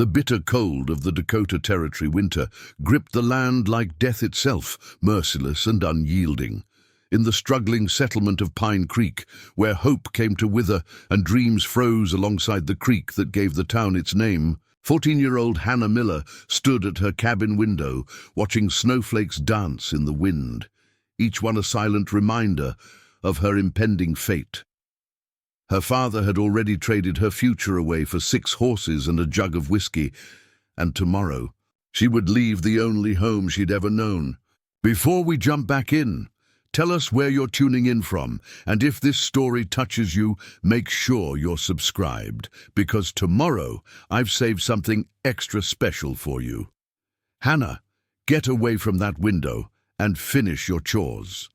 The bitter cold of the Dakota Territory winter gripped the land like death itself, merciless and unyielding. In the struggling settlement of Pine Creek, where hope came to wither and dreams froze alongside the creek that gave the town its name, 14-year-old Hannah Miller stood at her cabin window, watching snowflakes dance in the wind, each one a silent reminder of her impending fate. Her father had already traded her future away for 6 horses and a jug of whiskey, and tomorrow she would leave the only home she'd ever known. Before we jump back in, tell us where you're tuning in from, and if this story touches you, make sure you're subscribed, because tomorrow I've saved something extra special for you. Hannah, get away from that window and finish your chores.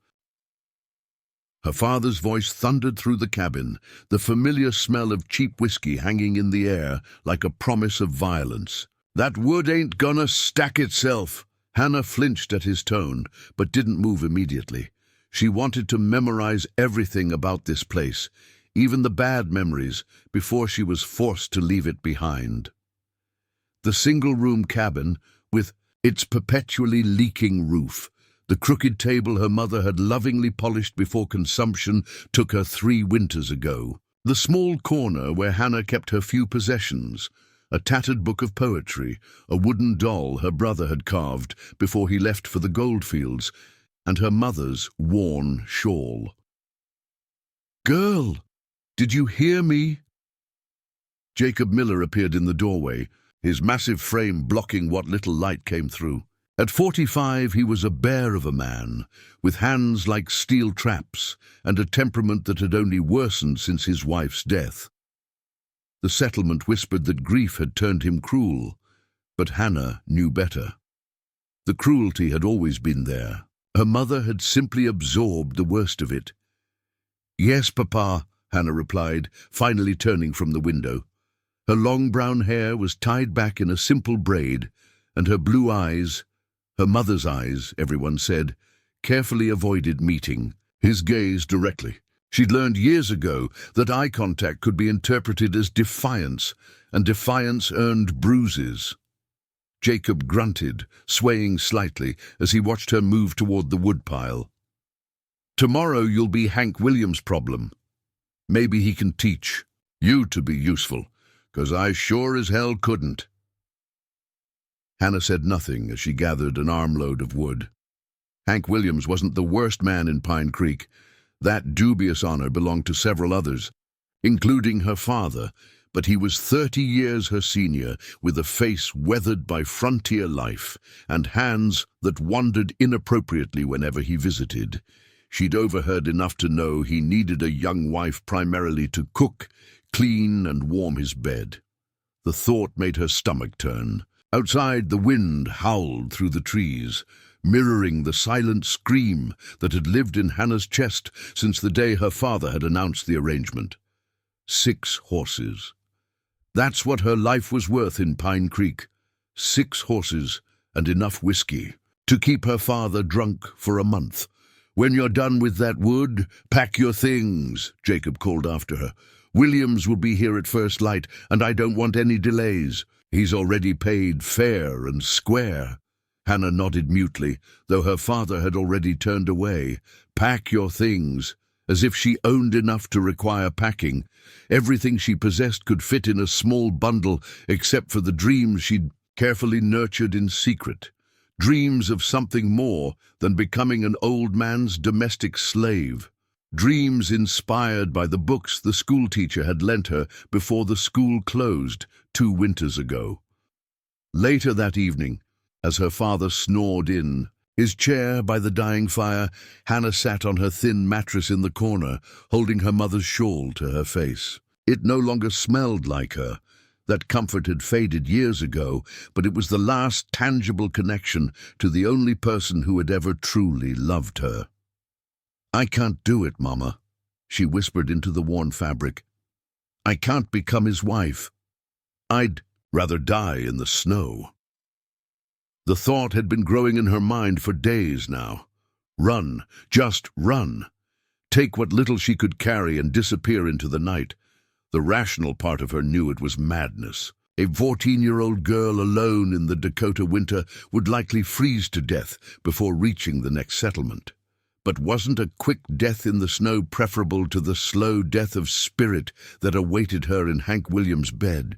Her father's voice thundered through the cabin, the familiar smell of cheap whiskey hanging in the air like a promise of violence. "That wood ain't gonna stack itself." Hannah flinched at his tone, but didn't move immediately. She wanted to memorize everything about this place, even the bad memories, before she was forced to leave it behind. The single-room cabin, with its perpetually leaking roof, the crooked table her mother had lovingly polished before consumption, took her 3 winters ago. The small corner where Hannah kept her few possessions, a tattered book of poetry, a wooden doll her brother had carved before he left for the goldfields, and her mother's worn shawl. "Girl, did you hear me?" Jacob Miller appeared in the doorway, his massive frame blocking what little light came through. At 45, he was a bear of a man, with hands like steel traps and a temperament that had only worsened since his wife's death. The settlement whispered that grief had turned him cruel, but Hannah knew better. The cruelty had always been there. Her mother had simply absorbed the worst of it. "Yes, Papa," Hannah replied, finally turning from the window. Her long brown hair was tied back in a simple braid, and her blue eyes, her mother's eyes, everyone said, carefully avoided meeting his gaze directly. She'd learned years ago that eye contact could be interpreted as defiance, and defiance earned bruises. Jacob grunted, swaying slightly as he watched her move toward the woodpile. "Tomorrow you'll be Hank Williams' problem. Maybe he can teach you to be useful, 'cause I sure as hell couldn't." Hannah said nothing as she gathered an armload of wood. Hank Williams wasn't the worst man in Pine Creek. That dubious honor belonged to several others, including her father, but he was 30 years her senior, with a face weathered by frontier life and hands that wandered inappropriately whenever he visited. She'd overheard enough to know he needed a young wife primarily to cook, clean, and warm his bed. The thought made her stomach turn. Outside, the wind howled through the trees, mirroring the silent scream that had lived in Hannah's chest since the day her father had announced the arrangement. 6 horses. That's what her life was worth in Pine Creek. 6 horses and enough whiskey to keep her father drunk for a month. "When you're done with that wood, pack your things," Jacob called after her. "Williams will be here at first light, and I don't want any delays. He's already paid fair and square." Hannah nodded mutely, though her father had already turned away. "Pack your things," as if she owned enough to require packing. Everything she possessed could fit in a small bundle, except for the dreams she'd carefully nurtured in secret. Dreams of something more than becoming an old man's domestic slave. Dreams inspired by the books the schoolteacher had lent her before the school closed 2 winters ago. Later that evening, as her father snored in his chair by the dying fire, Hannah sat on her thin mattress in the corner, holding her mother's shawl to her face. It no longer smelled like her. That comfort had faded years ago, but it was the last tangible connection to the only person who had ever truly loved her. "I can't do it, Mama," she whispered into the worn fabric. "I can't become his wife. I'd rather die in the snow." The thought had been growing in her mind for days now. Run, just run. Take what little she could carry and disappear into the night. The rational part of her knew it was madness. A 14-year-old girl alone in the Dakota winter would likely freeze to death before reaching the next settlement. But wasn't a quick death in the snow preferable to the slow death of spirit that awaited her in Hank Williams' bed?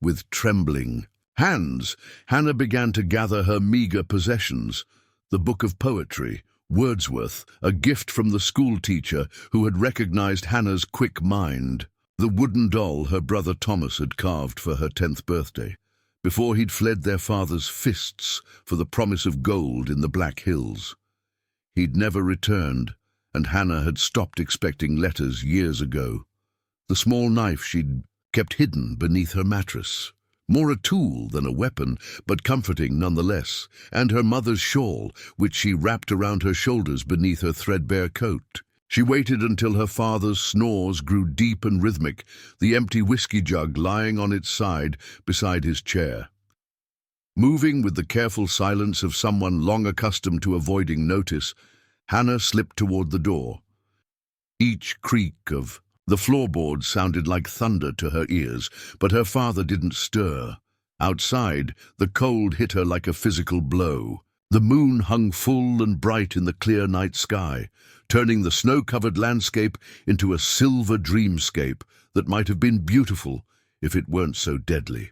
With trembling hands, Hannah began to gather her meager possessions: the book of poetry, Wordsworth, a gift from the school teacher who had recognized Hannah's quick mind; the wooden doll her brother Thomas had carved for her 10th birthday, before he'd fled their father's fists for the promise of gold in the Black Hills. He'd never returned, and Hannah had stopped expecting letters years ago. The small knife she'd kept hidden beneath her mattress, more a tool than a weapon, but comforting nonetheless, and her mother's shawl, which she wrapped around her shoulders beneath her threadbare coat. She waited until her father's snores grew deep and rhythmic, the empty whiskey jug lying on its side beside his chair. Moving with the careful silence of someone long accustomed to avoiding notice, Hannah slipped toward the door. Each creak of the floorboards sounded like thunder to her ears, but her father didn't stir. Outside, the cold hit her like a physical blow. The moon hung full and bright in the clear night sky, turning the snow-covered landscape into a silver dreamscape that might have been beautiful if it weren't so deadly.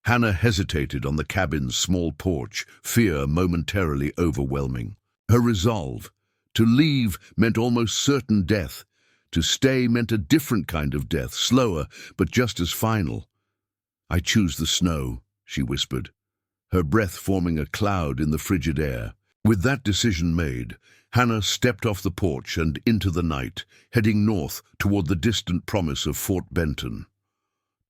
Hannah hesitated on the cabin's small porch, fear momentarily overwhelming. Her resolve to leave meant almost certain death. To stay meant a different kind of death, slower, but just as final. "I choose the snow," she whispered, her breath forming a cloud in the frigid air. With that decision made, Hannah stepped off the porch and into the night, heading north toward the distant promise of Fort Benton.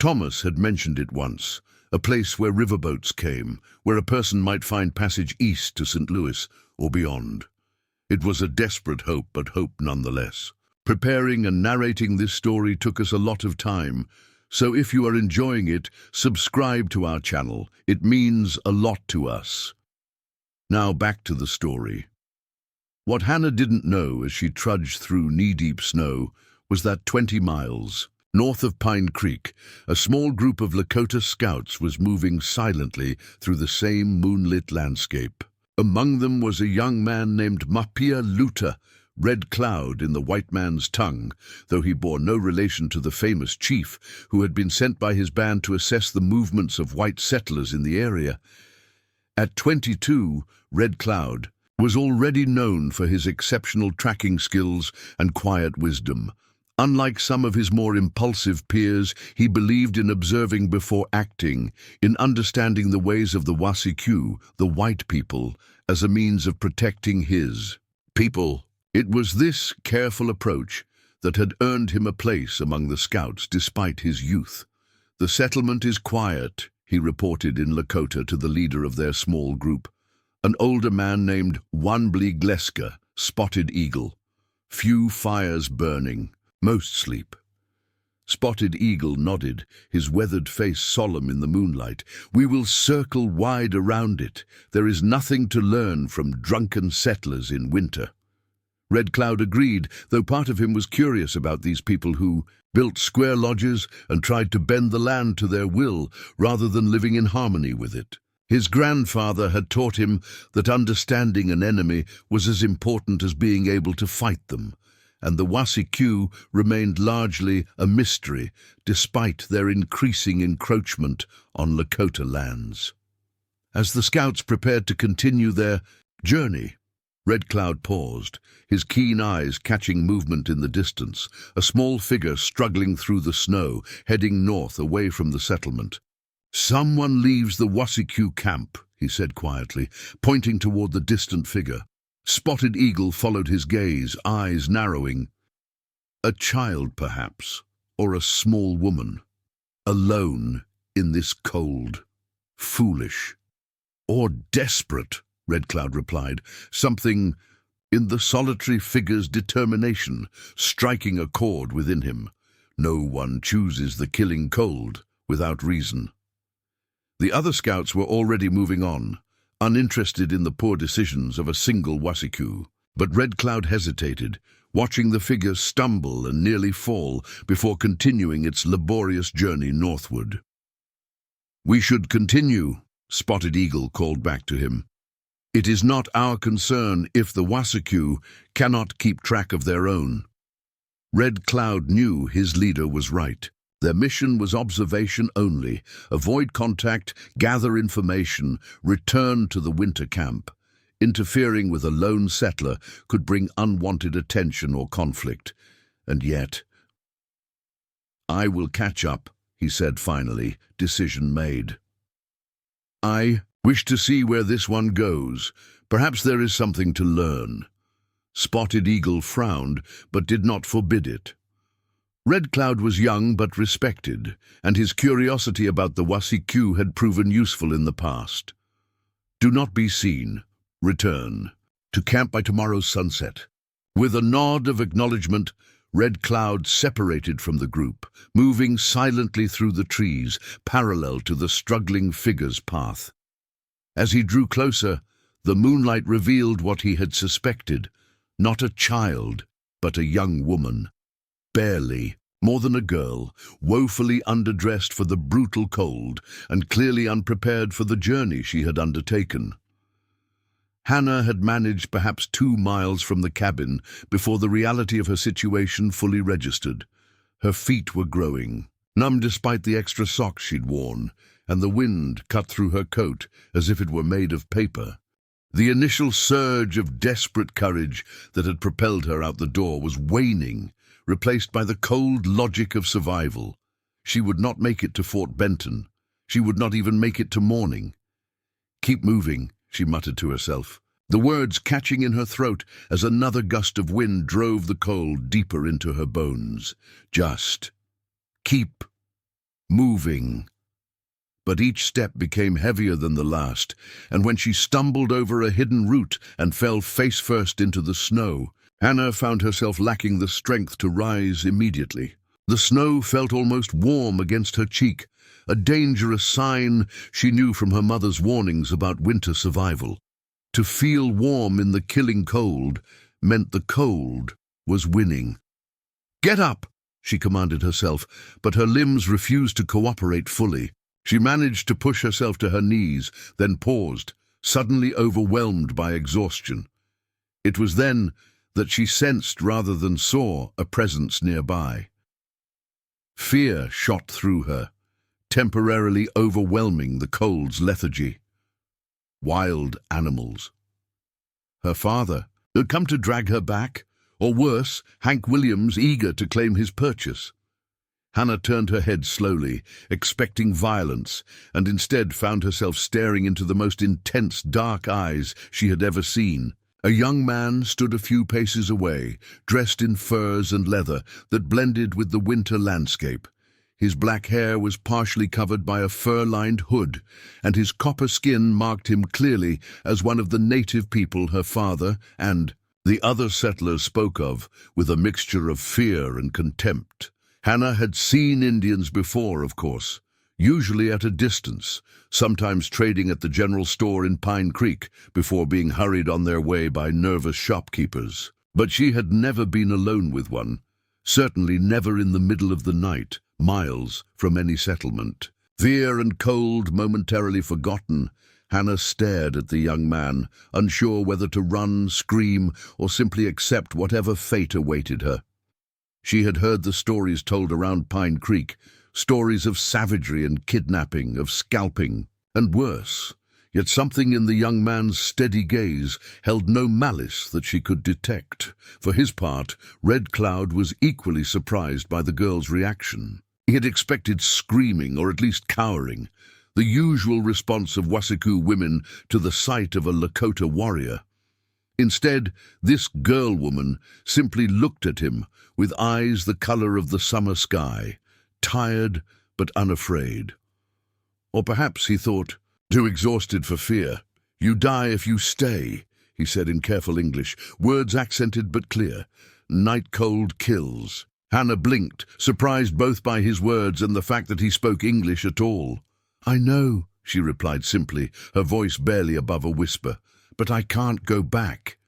Thomas had mentioned it once, a place where riverboats came, where a person might find passage east to St. Louis or beyond. It was a desperate hope, but hope nonetheless. Preparing and narrating this story took us a lot of time, so if you are enjoying it, subscribe to our channel. It means a lot to us. Now back to the story. What Hannah didn't know as she trudged through knee-deep snow was that 20 miles north of Pine Creek, a small group of Lakota scouts was moving silently through the same moonlit landscape. Among them was a young man named Mapia Luta, Red Cloud in the white man's tongue, though he bore no relation to the famous chief who had been sent by his band to assess the movements of white settlers in the area. At 22, Red Cloud was already known for his exceptional tracking skills and quiet wisdom. Unlike some of his more impulsive peers, he believed in observing before acting, in understanding the ways of the Wasiku, the white people, as a means of protecting his people. It was this careful approach that had earned him a place among the scouts despite his youth. "The settlement is quiet," he reported in Lakota to the leader of their small group, an older man named Wanbli Gleska, Spotted Eagle. "Few fires burning. Most sleep." Spotted Eagle nodded, his weathered face solemn in the moonlight. "We will circle wide around it. There is nothing to learn from drunken settlers in winter." Red Cloud agreed, though part of him was curious about these people who built square lodges and tried to bend the land to their will rather than living in harmony with it. His grandfather had taught him that understanding an enemy was as important as being able to fight them, and the Wasiku remained largely a mystery despite their increasing encroachment on Lakota lands. As the scouts prepared to continue their journey, Red Cloud paused, his keen eyes catching movement in the distance, a small figure struggling through the snow, heading north away from the settlement. "Someone leaves the Wasiku camp," he said quietly, pointing toward the distant figure. Spotted Eagle followed his gaze, eyes narrowing. A child, perhaps, or a small woman, alone in this cold, foolish, or desperate, Red Cloud replied, something in the solitary figure's determination striking a chord within him. No one chooses the killing cold without reason. The other scouts were already moving on, uninterested in the poor decisions of a single Wasiku. But Red Cloud hesitated, watching the figure stumble and nearly fall before continuing its laborious journey northward. "We should continue," Spotted Eagle called back to him. "It is not our concern if the Wasakyu cannot keep track of their own." Red Cloud knew his leader was right. Their mission was observation only: avoid contact, gather information, return to the winter camp. Interfering with a lone settler could bring unwanted attention or conflict. And yet, "I will catch up," he said finally, decision made. "I wish to see where this one goes. Perhaps there is something to learn." Spotted Eagle frowned, but did not forbid it. Red Cloud was young but respected, and his curiosity about the Wasakyu had proven useful in the past. "Do not be seen. Return to camp by tomorrow's sunset." With a nod of acknowledgement, Red Cloud separated from the group, moving silently through the trees, parallel to the struggling figure's path. As he drew closer, the moonlight revealed what he had suspected: not a child, but a young woman. Barely more than a girl, woefully underdressed for the brutal cold, and clearly unprepared for the journey she had undertaken. Hannah had managed perhaps 2 miles from the cabin before the reality of her situation fully registered. Her feet were growing, numb despite the extra socks she'd worn, and the wind cut through her coat as if it were made of paper. The initial surge of desperate courage that had propelled her out the door was waning, replaced by the cold logic of survival. She would not make it to Fort Benton. She would not even make it to morning. "Keep moving," she muttered to herself, the words catching in her throat as another gust of wind drove the cold deeper into her bones. Just keep moving. But each step became heavier than the last, and when she stumbled over a hidden root and fell face first into the snow, Hannah found herself lacking the strength to rise immediately. The snow felt almost warm against her cheek, a dangerous sign she knew from her mother's warnings about winter survival. To feel warm in the killing cold meant the cold was winning. "Get up!" she commanded herself, but her limbs refused to cooperate fully. She managed to push herself to her knees, then paused, suddenly overwhelmed by exhaustion. It was then that she sensed rather than saw a presence nearby. Fear shot through her, temporarily overwhelming the cold's lethargy. Wild animals. Her father had come to drag her back, or worse, Hank Williams eager to claim his purchase. Hannah turned her head slowly, expecting violence, and instead found herself staring into the most intense dark eyes she had ever seen. A young man stood a few paces away, dressed in furs and leather that blended with the winter landscape. His black hair was partially covered by a fur-lined hood, and his copper skin marked him clearly as one of the native people her father and the other settlers spoke of, with a mixture of fear and contempt. Hannah had seen Indians before, of course, usually at a distance, sometimes trading at the general store in Pine Creek before being hurried on their way by nervous shopkeepers. But she had never been alone with one, certainly never in the middle of the night, miles from any settlement. Fear and cold momentarily forgotten, Hannah stared at the young man, unsure whether to run, scream, or simply accept whatever fate awaited her. She had heard the stories told around Pine Creek, stories of savagery and kidnapping, of scalping, and worse. Yet something in the young man's steady gaze held no malice that she could detect. For his part, Red Cloud was equally surprised by the girl's reaction. He had expected screaming, or at least cowering, the usual response of Wasakyu women to the sight of a Lakota warrior. Instead, this girl-woman simply looked at him with eyes the color of the summer sky, tired but unafraid. Or perhaps, he thought, too exhausted for fear. "You die if you stay," he said in careful English, words accented but clear. "Night cold kills." Hannah blinked, surprised both by his words and the fact that he spoke English at all. "I know," she replied simply, her voice barely above a whisper, "but I can't go back."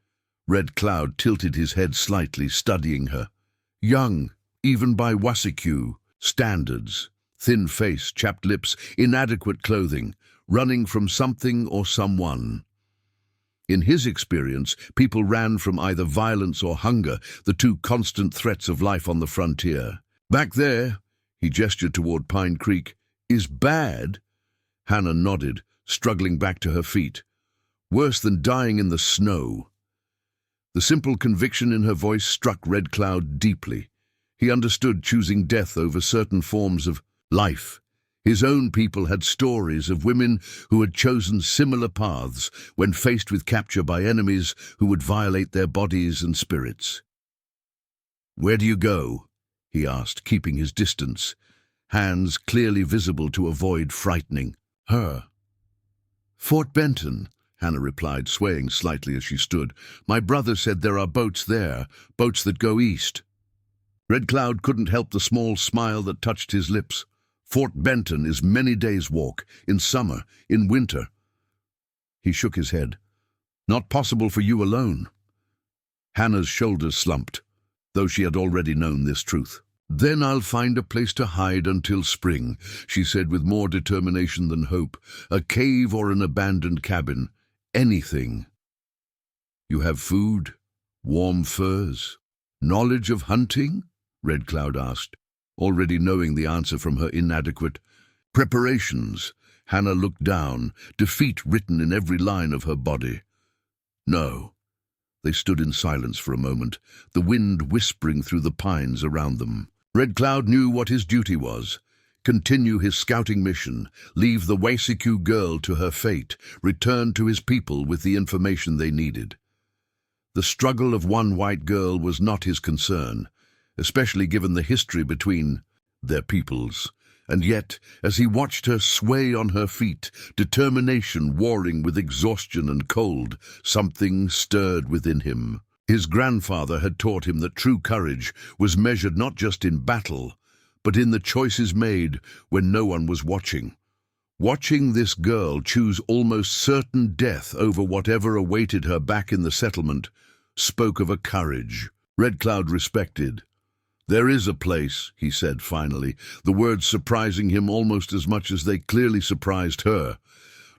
Red Cloud tilted his head slightly, studying her. Young, even by Wasiku standards. Thin face, chapped lips, inadequate clothing, running from something or someone. In his experience, people ran from either violence or hunger, the two constant threats of life on the frontier. Back there, he gestured toward Pine Creek, is bad? Hannah nodded, struggling back to her feet. Worse than dying in the snow. The simple conviction in her voice struck Red Cloud deeply. He understood choosing death over certain forms of life. His own people had stories of women who had chosen similar paths when faced with capture by enemies who would violate their bodies and spirits. "Where do you go?" he asked, keeping his distance, hands clearly visible to avoid frightening her. "Fort Benton," Hannah replied, swaying slightly as she stood. "My brother said there are boats there, boats that go east." Red Cloud couldn't help the small smile that touched his lips. Fort Benton is many days' walk, in summer, in winter. He shook his head. "Not possible for you alone." Hannah's shoulders slumped, though she had already known this truth. "Then I'll find a place to hide until spring," she said with more determination than hope. "A cave or an abandoned cabin. Anything." "You have food, warm furs, knowledge of hunting?" Red Cloud asked, already knowing the answer from her inadequate preparations. Hannah looked down, defeat written in every line of her body. "No." They stood in silence for a moment, the wind whispering through the pines around them. Red Cloud knew what his duty was. Continue his scouting mission, leave the Wasiku girl to her fate, return to his people with the information they needed. The struggle of one white girl was not his concern, especially given the history between their peoples. And yet, as he watched her sway on her feet, determination warring with exhaustion and cold, something stirred within him. His grandfather had taught him that true courage was measured not just in battle, but in the choices made when no one was watching. Watching this girl choose almost certain death over whatever awaited her back in the settlement spoke of a courage Red Cloud respected. "There is a place," he said finally, the words surprising him almost as much as they clearly surprised her.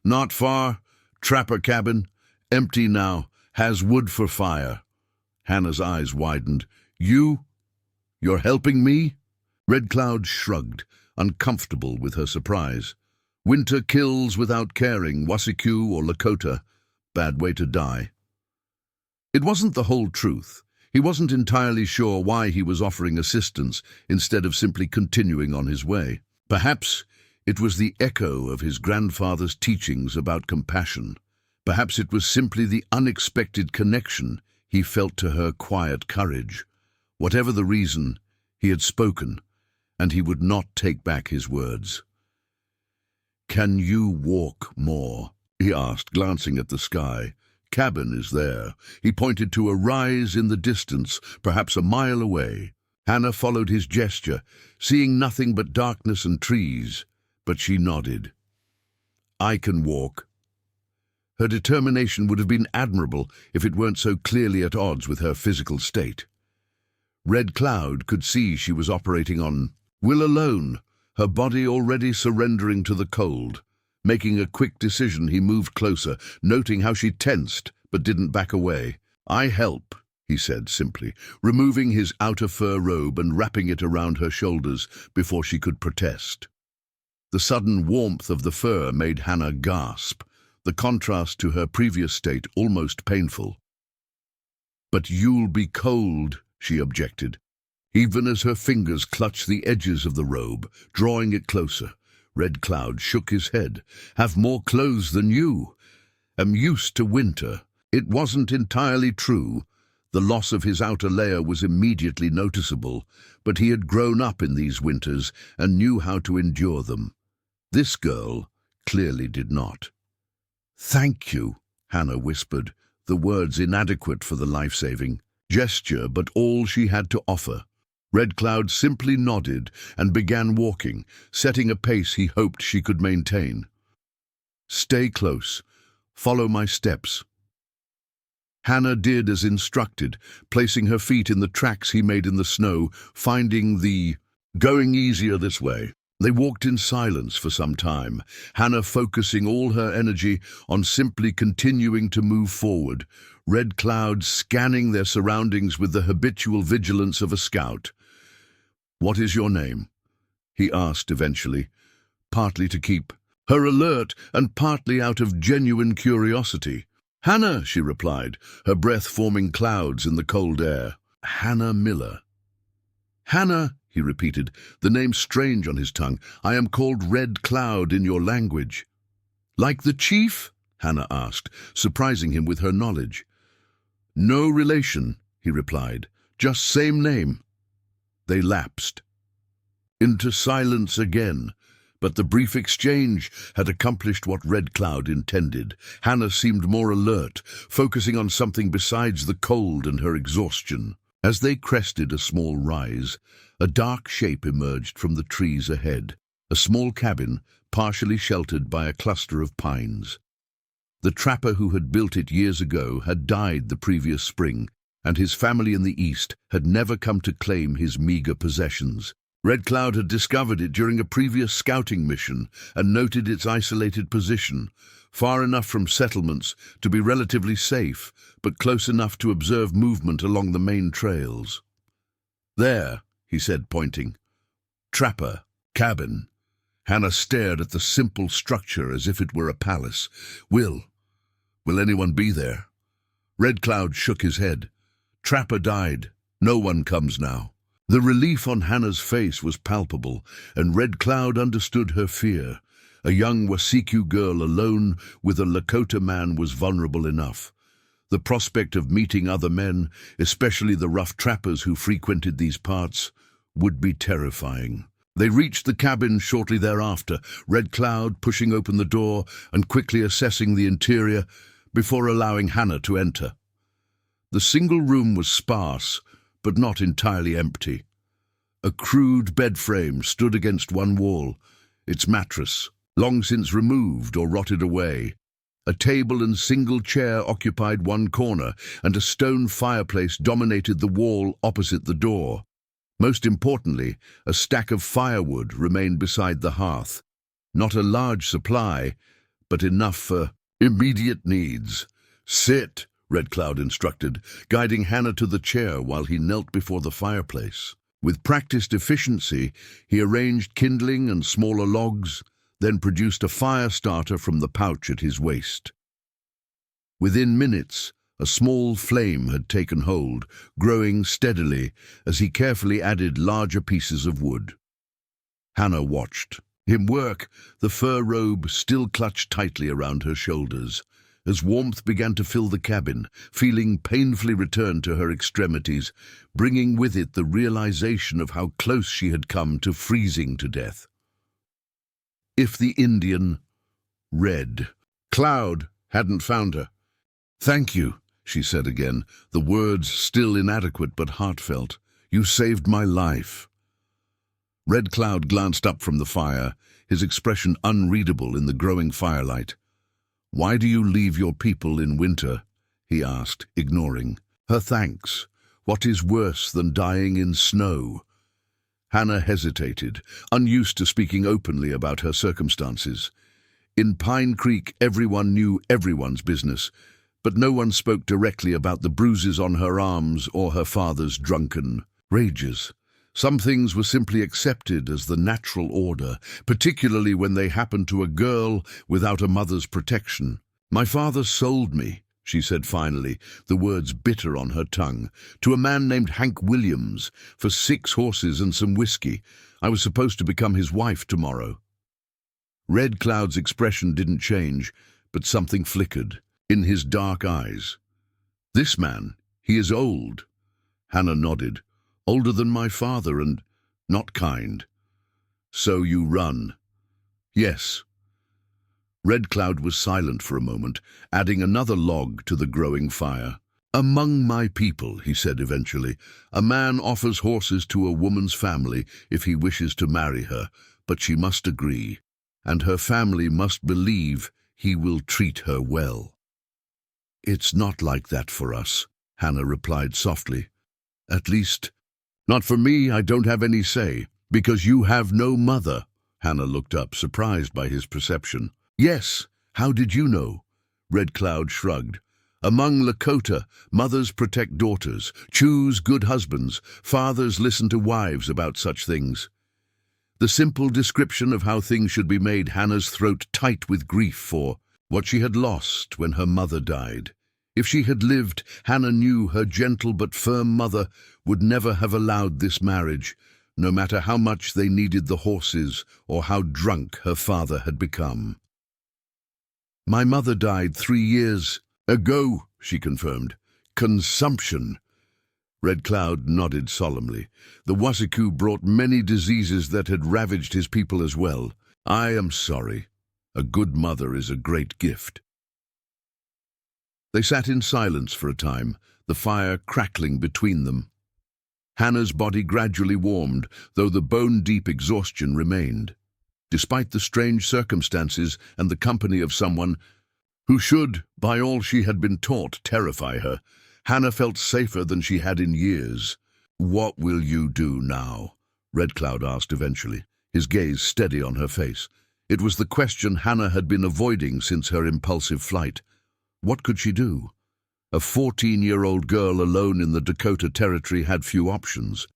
"Not far, trapper cabin, empty now, has wood for fire." Hannah's eyes widened. You're helping me?" Red Cloud shrugged, uncomfortable with her surprise. "Winter kills without caring, Wasiku or Lakota. Bad way to die." It wasn't the whole truth. He wasn't entirely sure why he was offering assistance instead of simply continuing on his way. Perhaps it was the echo of his grandfather's teachings about compassion. Perhaps it was simply the unexpected connection he felt to her quiet courage. Whatever the reason, he had spoken, and he would not take back his words. "Can you walk more?" he asked, glancing at the sky. "Cabin is there." He pointed to a rise in the distance, perhaps a mile away. Hannah followed his gesture, seeing nothing but darkness and trees, but she nodded. "I can walk." Her determination would have been admirable if it weren't so clearly at odds with her physical state. Red Cloud could see she was operating on will alone, her body already surrendering to the cold. Making a quick decision, he moved closer, noting how she tensed but didn't back away. "I help," he said simply, removing his outer fur robe and wrapping it around her shoulders before she could protest. The sudden warmth of the fur made Hannah gasp, the contrast to her previous state almost painful. "But you'll be cold," she objected, even as her fingers clutched the edges of the robe, drawing it closer. Red Cloud shook his head. "Have more clothes than you. Am used to winter." It wasn't entirely true. The loss of his outer layer was immediately noticeable, but he had grown up in these winters and knew how to endure them. This girl clearly did not. "Thank you," Hannah whispered, the words inadequate for the life-saving gesture, but all she had to offer. Red Cloud simply nodded and began walking, setting a pace he hoped she could maintain. "Stay close. Follow my steps." Hannah did as instructed, placing her feet in the tracks he made in the snow, going easier this way. They walked in silence for some time, Hannah focusing all her energy on simply continuing to move forward, Red Cloud scanning their surroundings with the habitual vigilance of a scout. "What is your name?" he asked eventually, partly to keep her alert and partly out of genuine curiosity. "Hannah," she replied, her breath forming clouds in the cold air. "Hannah Miller." "Hannah," he repeated, the name strange on his tongue. "I am called Red Cloud in your language." "Like the chief?" Hannah asked, surprising him with her knowledge. "No relation," he replied, "just same name." They lapsed into silence again, but the brief exchange had accomplished what Red Cloud intended. Hannah seemed more alert, focusing on something besides the cold and her exhaustion. As they crested a small rise, a dark shape emerged from the trees ahead, a small cabin partially sheltered by a cluster of pines. The trapper who had built it years ago had died the previous spring, and his family in the east had never come to claim his meager possessions. Red Cloud had discovered it during a previous scouting mission and noted its isolated position, far enough from settlements to be relatively safe, but close enough to observe movement along the main trails. "There," he said, pointing. "Trapper, cabin." Hannah stared at the simple structure as if it were a palace. Will anyone be there?" Red Cloud shook his head. "Trapper died. No one comes now." The relief on Hannah's face was palpable, and Red Cloud understood her fear. A young Wasiku girl alone with a Lakota man was vulnerable enough. The prospect of meeting other men, especially the rough trappers who frequented these parts, would be terrifying. They reached the cabin shortly thereafter, Red Cloud pushing open the door and quickly assessing the interior before allowing Hannah to enter. The single room was sparse, but not entirely empty. A crude bed frame stood against one wall, its mattress, long since removed or rotted away. A table and single chair occupied one corner, and a stone fireplace dominated the wall opposite the door. Most importantly, a stack of firewood remained beside the hearth. Not a large supply, but enough for immediate needs. "Sit," Red Cloud instructed, guiding Hannah to the chair while he knelt before the fireplace. With practiced efficiency, he arranged kindling and smaller logs, then produced a fire starter from the pouch at his waist. Within minutes, a small flame had taken hold, growing steadily as he carefully added larger pieces of wood. Hannah watched him work, the fur robe still clutched tightly around her shoulders. As warmth began to fill the cabin, feeling painfully returned to her extremities, bringing with it the realization of how close she had come to freezing to death. If the Indian, Red Cloud, hadn't found her. "Thank you," she said again, the words still inadequate but heartfelt. "You saved my life." Red Cloud glanced up from the fire, his expression unreadable in the growing firelight. "Why do you leave your people in winter?" he asked, ignoring her thanks. "What is worse than dying in snow?" Hannah hesitated, unused to speaking openly about her circumstances. In Pine Creek, everyone knew everyone's business, but no one spoke directly about the bruises on her arms or her father's drunken rages. Some things were simply accepted as the natural order, particularly when they happened to a girl without a mother's protection. "My father sold me," she said finally, the words bitter on her tongue, "to a man named Hank Williams for 6 horses and some whiskey. I was supposed to become his wife tomorrow." Red Cloud's expression didn't change, but something flickered in his dark eyes. "This man, he is old." Hannah nodded. "Older than my father and not kind." "So you run?" "Yes." Red Cloud was silent for a moment, adding another log to the growing fire. "Among my people," he said eventually, "a man offers horses to a woman's family if he wishes to marry her, but she must agree, and her family must believe he will treat her well." It's not like that for us, Hannah replied softly. At least, not for me. I don't have any say, because you have no mother. Hannah looked up, surprised by his perception. Yes, how did you know? Red Cloud shrugged. Among Lakota, mothers protect daughters, choose good husbands, fathers listen to wives about such things. The simple description of how things should be made Hannah's throat tight with grief for what she had lost when her mother died. If she had lived, Hannah knew her gentle but firm mother would never have allowed this marriage, no matter how much they needed the horses or how drunk her father had become. My mother died 3 years ago, she confirmed. Consumption. Red Cloud nodded solemnly. The Wasiku brought many diseases that had ravaged his people as well. I am sorry. A good mother is a great gift. They sat in silence for a time, the fire crackling between them. Hannah's body gradually warmed, though the bone-deep exhaustion remained. Despite the strange circumstances and the company of someone who should, by all she had been taught, terrify her, Hannah felt safer than she had in years. What will you do now? Red Cloud asked eventually, his gaze steady on her face. It was the question Hannah had been avoiding since her impulsive flight. What could she do? A 14-year-old girl alone in the Dakota Territory had few options,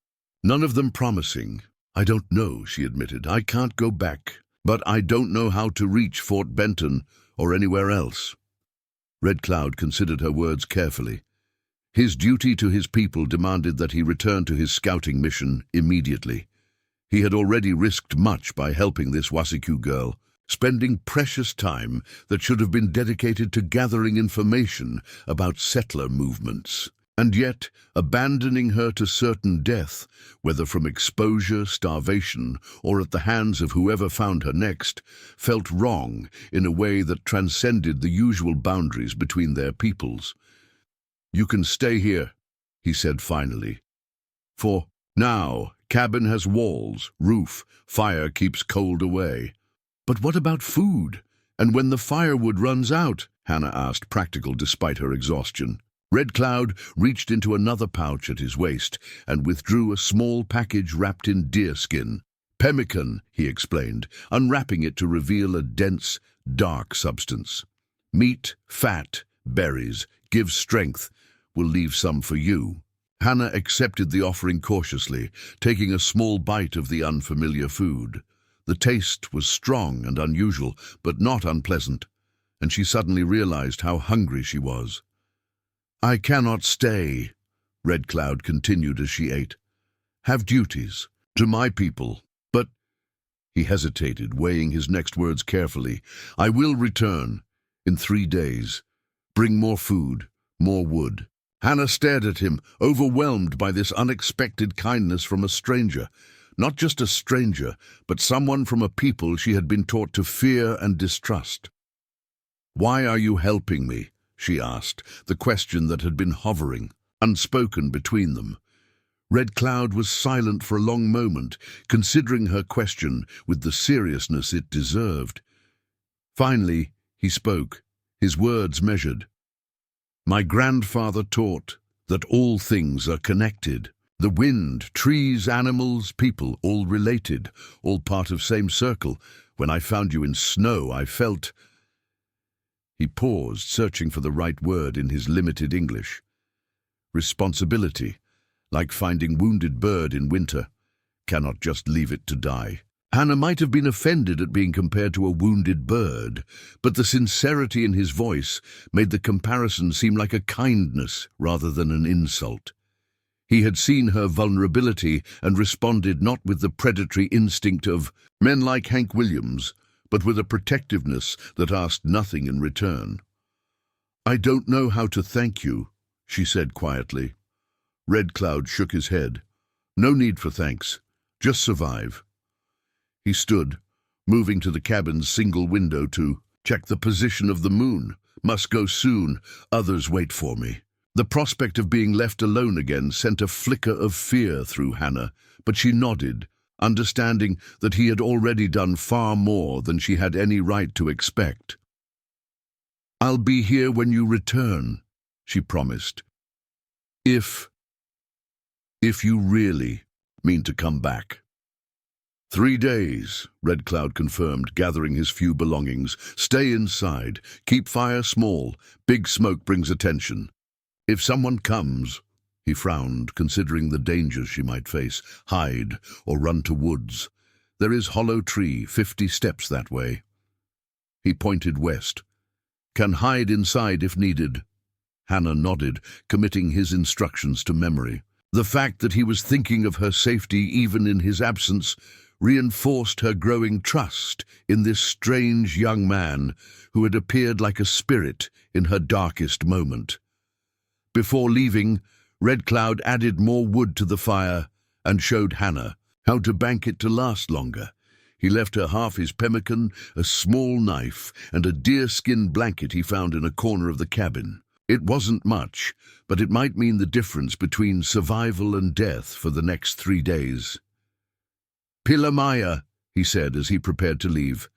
none of them promising. I don't know, she admitted. I can't go back, but I don't know how to reach Fort Benton or anywhere else. Red Cloud considered her words carefully. His duty to his people demanded that he return to his scouting mission immediately. He had already risked much by helping this Wasiku girl, spending precious time that should have been dedicated to gathering information about settler movements. And yet, abandoning her to certain death, whether from exposure, starvation, or at the hands of whoever found her next, felt wrong in a way that transcended the usual boundaries between their peoples. You can stay here, he said finally. For now, cabin has walls, roof, fire keeps cold away. But what about food? And when the firewood runs out? Hannah asked, practical despite her exhaustion. Red Cloud reached into another pouch at his waist and withdrew a small package wrapped in deerskin. Pemmican, he explained, unwrapping it to reveal a dense, dark substance. Meat, fat, berries, give strength. We'll leave some for you. Hannah accepted the offering cautiously, taking a small bite of the unfamiliar food. The taste was strong and unusual, but not unpleasant, and she suddenly realized how hungry she was. I cannot stay, Red Cloud continued as she ate. Have duties to my people, but... He hesitated, weighing his next words carefully. I will return in 3 days. Bring more food, more wood. Hannah stared at him, overwhelmed by this unexpected kindness from a stranger. Not just a stranger, but someone from a people she had been taught to fear and distrust. Why are you helping me? She asked, the question that had been hovering, unspoken between them. Red Cloud was silent for a long moment, considering her question with the seriousness it deserved. Finally, he spoke, his words measured. My grandfather taught that all things are connected. The wind, trees, animals, people, all related, all part of same circle. When I found you in snow, I felt... He paused, searching for the right word in his limited English. Responsibility, like finding wounded bird in winter, cannot just leave it to die. Hannah might have been offended at being compared to a wounded bird, but the sincerity in his voice made the comparison seem like a kindness rather than an insult. He had seen her vulnerability and responded not with the predatory instinct of men like Hank Williams, but with a protectiveness that asked nothing in return. I don't know how to thank you, she said quietly. Red Cloud shook his head. No need for thanks. Just survive. He stood, moving to the cabin's single window to check the position of the moon. Must go soon. Others wait for me. The prospect of being left alone again sent a flicker of fear through Hannah, but she nodded, understanding that he had already done far more than she had any right to expect. "I'll be here when you return," she promised. If you really mean to come back." 3 days, Red Cloud confirmed, gathering his few belongings. "Stay inside. Keep fire small. Big smoke brings attention. If someone comes," he frowned, considering the dangers she might face, "hide or run to woods. There is hollow tree, 50 steps that way." He pointed west. "Can hide inside if needed." Hannah nodded, committing his instructions to memory. The fact that he was thinking of her safety even in his absence reinforced her growing trust in this strange young man who had appeared like a spirit in her darkest moment. Before leaving, Red Cloud added more wood to the fire and showed Hannah how to bank it to last longer. He left her half his pemmican, a small knife, and a deerskin blanket he found in a corner of the cabin. It wasn't much, but it might mean the difference between survival and death for the next 3 days. "Pilamaya," he said as he prepared to leave.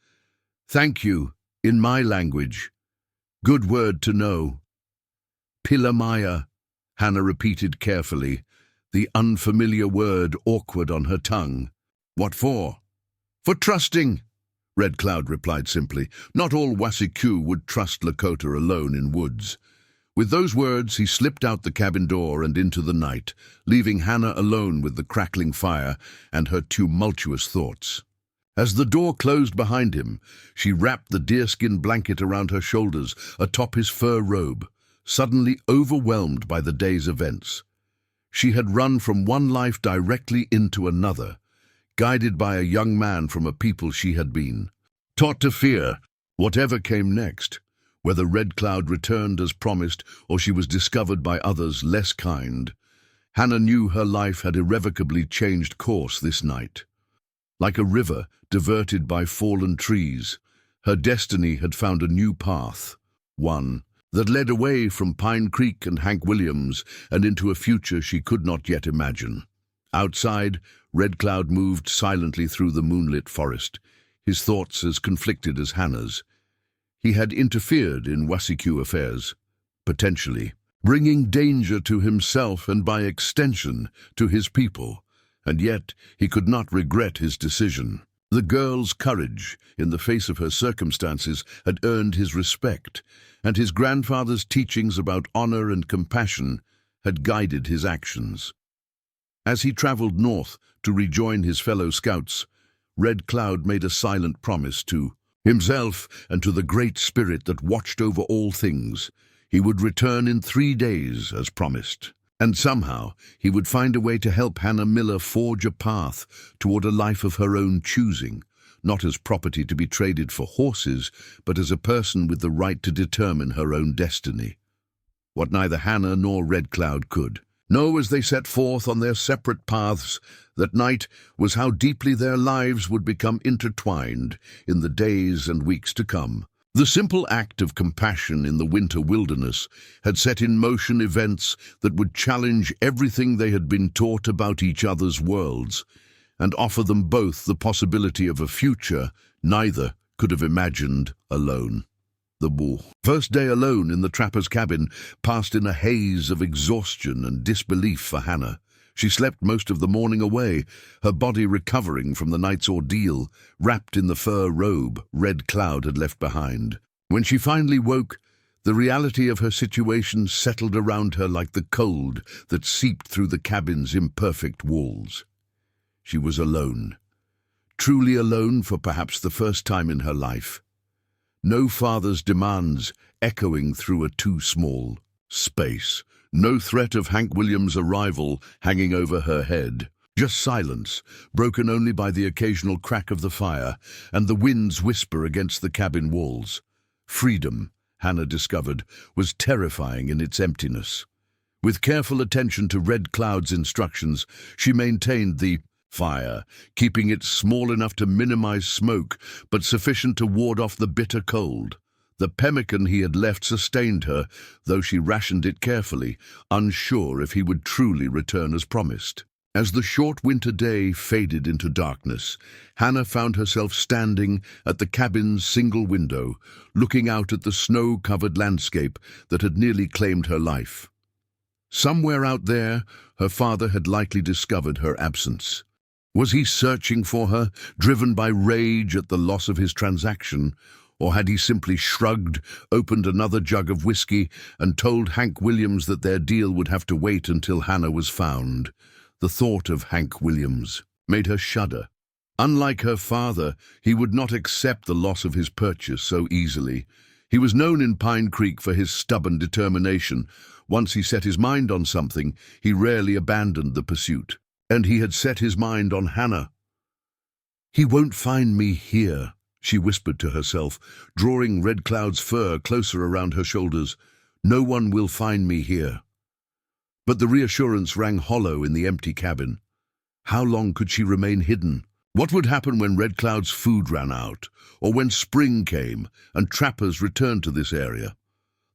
"Thank you, in my language. Good word to know." "Pilamaya," Hannah repeated carefully, the unfamiliar word awkward on her tongue. "What for?" "For trusting," Red Cloud replied simply. Not all Wasiku would trust Lakota alone in woods. With those words, he slipped out the cabin door and into the night, leaving Hannah alone with the crackling fire and her tumultuous thoughts. As the door closed behind him, she wrapped the deerskin blanket around her shoulders atop his fur robe, suddenly overwhelmed by the day's events. She had run from one life directly into another, guided by a young man from a people she had been, taught to fear whatever came next. Whether Red Cloud returned as promised or she was discovered by others less kind, Hannah knew her life had irrevocably changed course this night. Like a river diverted by fallen trees, her destiny had found a new path, one that led away from Pine Creek and Hank Williams and into a future she could not yet imagine. Outside, Red Cloud moved silently through the moonlit forest, his thoughts as conflicted as Hannah's. He had interfered in Wasiku affairs, potentially, bringing danger to himself and by extension to his people, and yet he could not regret his decision. The girl's courage, in the face of her circumstances, had earned his respect, and his grandfather's teachings about honor and compassion had guided his actions. As he traveled north to rejoin his fellow scouts, Red Cloud made a silent promise to himself and to the Great Spirit that watched over all things. He would return in 3 days, as promised, and somehow he would find a way to help Hannah Miller forge a path toward a life of her own choosing, not as property to be traded for horses, but as a person with the right to determine her own destiny. What neither Hannah nor Red Cloud could know as they set forth on their separate paths that night was how deeply their lives would become intertwined in the days and weeks to come. The simple act of compassion in the winter wilderness had set in motion events that would challenge everything they had been taught about each other's worlds and offer them both the possibility of a future neither could have imagined alone. The first day alone in the trapper's cabin passed in a haze of exhaustion and disbelief for Hannah. She slept most of the morning away, her body recovering from the night's ordeal, wrapped in the fur robe Red Cloud had left behind. When she finally woke, the reality of her situation settled around her like the cold that seeped through the cabin's imperfect walls. She was alone, truly alone for perhaps the first time in her life. No father's demands echoing through a too small space. No threat of Hank Williams' arrival hanging over her head. Just silence, broken only by the occasional crack of the fire and the wind's whisper against the cabin walls. Freedom, Hannah discovered, was terrifying in its emptiness. With careful attention to Red Cloud's instructions, she maintained the fire, keeping it small enough to minimize smoke, but sufficient to ward off the bitter cold. The pemmican he had left sustained her, though she rationed it carefully, unsure if he would truly return as promised. As the short winter day faded into darkness, Hannah found herself standing at the cabin's single window, looking out at the snow-covered landscape that had nearly claimed her life. Somewhere out there, her father had likely discovered her absence. Was he searching for her, driven by rage at the loss of his transaction, or had he simply shrugged, opened another jug of whiskey, and told Hank Williams that their deal would have to wait until Hannah was found? The thought of Hank Williams made her shudder. Unlike her father, he would not accept the loss of his purchase so easily. He was known in Pine Creek for his stubborn determination. Once he set his mind on something, he rarely abandoned the pursuit. And he had set his mind on Hannah. "He won't find me here," she whispered to herself, drawing Red Cloud's fur closer around her shoulders. "No one will find me here." But the reassurance rang hollow in the empty cabin. How long could she remain hidden? What would happen when Red Cloud's food ran out, or when spring came and trappers returned to this area?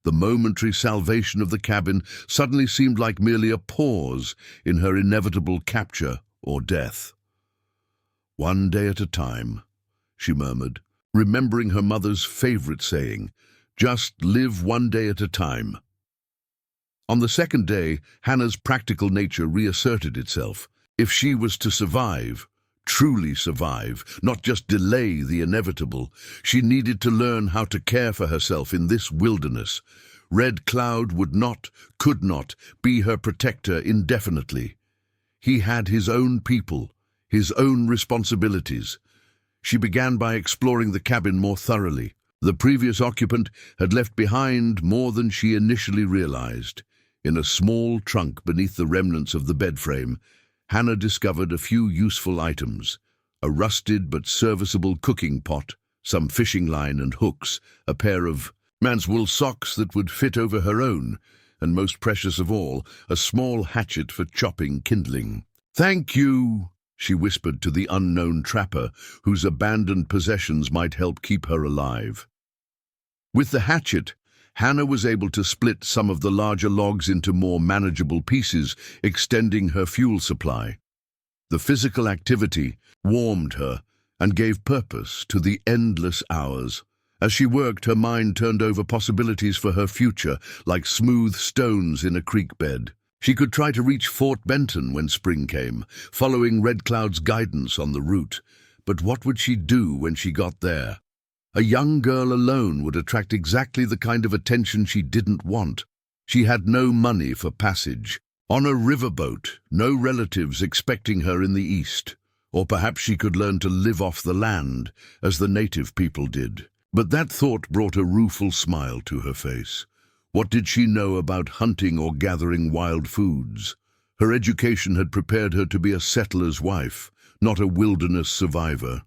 The momentary salvation of the cabin suddenly seemed like merely a pause in her inevitable capture or death. "One day at a time," she murmured, remembering her mother's favorite saying, "Just live one day at a time." On the second day, Hannah's practical nature reasserted itself. If she was to survive, truly survive, not just delay the inevitable, she needed to learn how to care for herself in this wilderness. Red Cloud would not, could not, be her protector indefinitely. He had his own people, his own responsibilities. She began by exploring the cabin more thoroughly. The previous occupant had left behind more than she initially realized. In a small trunk beneath the remnants of the bed frame, Hannah discovered a few useful items: a rusted but serviceable cooking pot, some fishing line and hooks, a pair of man's wool socks that would fit over her own, and most precious of all, a small hatchet for chopping kindling. "Thank you," she whispered to the unknown trapper, whose abandoned possessions might help keep her alive. With the hatchet, Hannah was able to split some of the larger logs into more manageable pieces, extending her fuel supply. The physical activity warmed her and gave purpose to the endless hours. As she worked, her mind turned over possibilities for her future, like smooth stones in a creek bed. She could try to reach Fort Benton when spring came, following Red Cloud's guidance on the route. But what would she do when she got there? A young girl alone would attract exactly the kind of attention she didn't want. She had no money for passage. On a riverboat, no relatives expecting her in the east. Or perhaps she could learn to live off the land, as the native people did. But that thought brought a rueful smile to her face. What did she know about hunting or gathering wild foods? Her education had prepared her to be a settler's wife, not a wilderness survivor.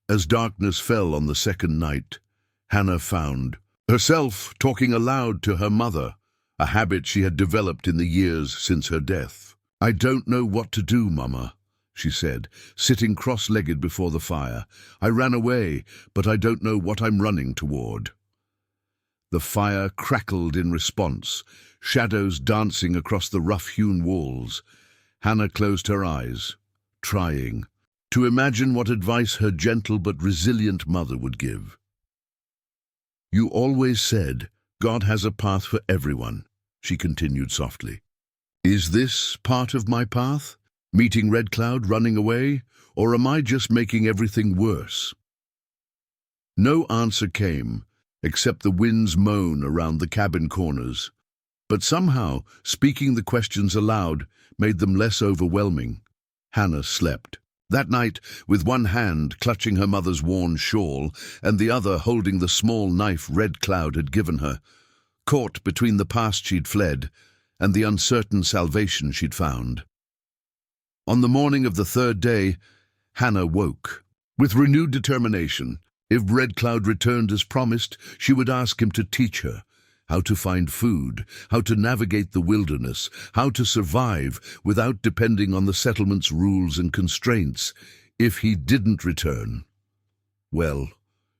As darkness fell on the second night, Hannah found herself talking aloud to her mother, a habit she had developed in the years since her death. "I don't know what to do, Mama," she said, sitting cross-legged before the fire. "I ran away, but I don't know what I'm running toward." The fire crackled in response, shadows dancing across the rough-hewn walls. Hannah closed her eyes, trying to imagine what advice her gentle but resilient mother would give. "You always said God has a path for everyone," she continued softly. "Is this part of my path? Meeting Red Cloud, running away? Or am I just making everything worse?" No answer came, except the wind's moan around the cabin corners. But somehow, speaking the questions aloud made them less overwhelming. Hannah slept. That night, with one hand clutching her mother's worn shawl and the other holding the small knife Red Cloud had given her, caught between the past she'd fled and the uncertain salvation she'd found. On the morning of the third day, Hannah woke. With renewed determination, if Red Cloud returned as promised, she would ask him to teach her how to find food, how to navigate the wilderness, how to survive without depending on the settlement's rules and constraints. If he didn't return, well,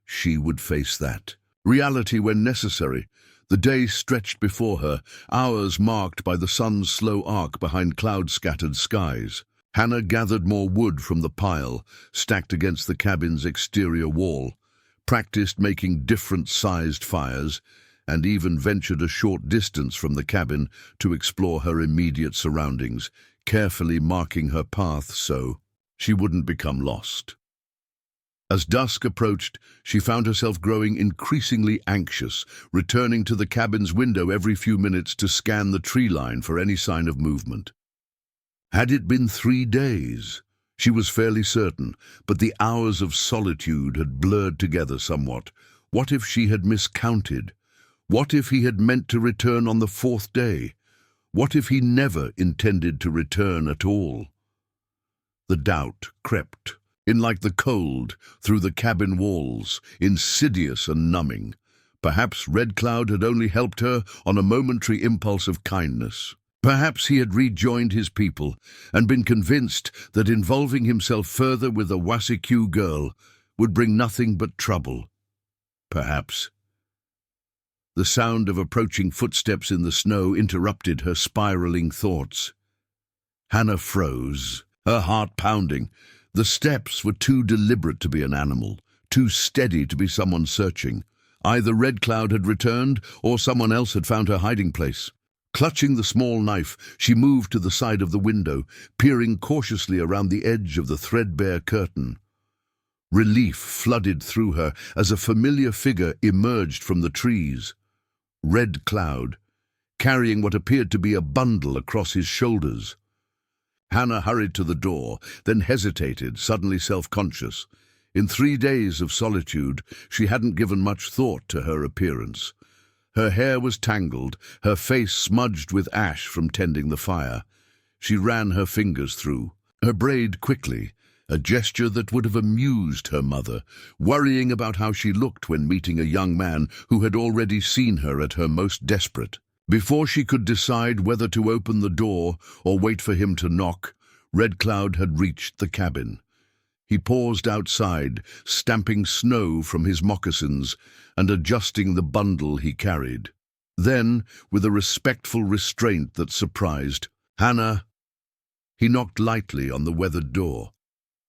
she would face that. Reality when necessary. The day stretched before her, hours marked by the sun's slow arc behind cloud-scattered skies. Hannah gathered more wood from the pile, stacked against the cabin's exterior wall, practiced making different-sized fires, and even ventured a short distance from the cabin to explore her immediate surroundings, carefully marking her path so she wouldn't become lost. As dusk approached, she found herself growing increasingly anxious, returning to the cabin's window every few minutes to scan the tree line for any sign of movement. Had it been 3 days? She was fairly certain, but the hours of solitude had blurred together somewhat. What if she had miscounted? What if he had meant to return on the 4th day? What if he never intended to return at all? The doubt crept in like the cold through the cabin walls, insidious and numbing. Perhaps Red Cloud had only helped her on a momentary impulse of kindness. Perhaps he had rejoined his people and been convinced that involving himself further with a Wasikyu girl would bring nothing but trouble. Perhaps. The sound of approaching footsteps in the snow interrupted her spiraling thoughts. Hannah froze, her heart pounding. The steps were too deliberate to be an animal, too steady to be someone searching. Either Red Cloud had returned, or someone else had found her hiding place. Clutching the small knife, she moved to the side of the window, peering cautiously around the edge of the threadbare curtain. Relief flooded through her as a familiar figure emerged from the trees. Red Cloud, carrying what appeared to be a bundle across his shoulders. Hannah hurried to the door, then hesitated, suddenly self-conscious. In 3 days of solitude, she hadn't given much thought to her appearance. Her hair was tangled, her face smudged with ash from tending the fire. She ran her fingers through her braid quickly, a gesture that would have amused her mother, worrying about how she looked when meeting a young man who had already seen her at her most desperate. Before she could decide whether to open the door or wait for him to knock, Red Cloud had reached the cabin. He paused outside, stamping snow from his moccasins and adjusting the bundle he carried. Then, with a respectful restraint that surprised, "Hannah," he knocked lightly on the weathered door.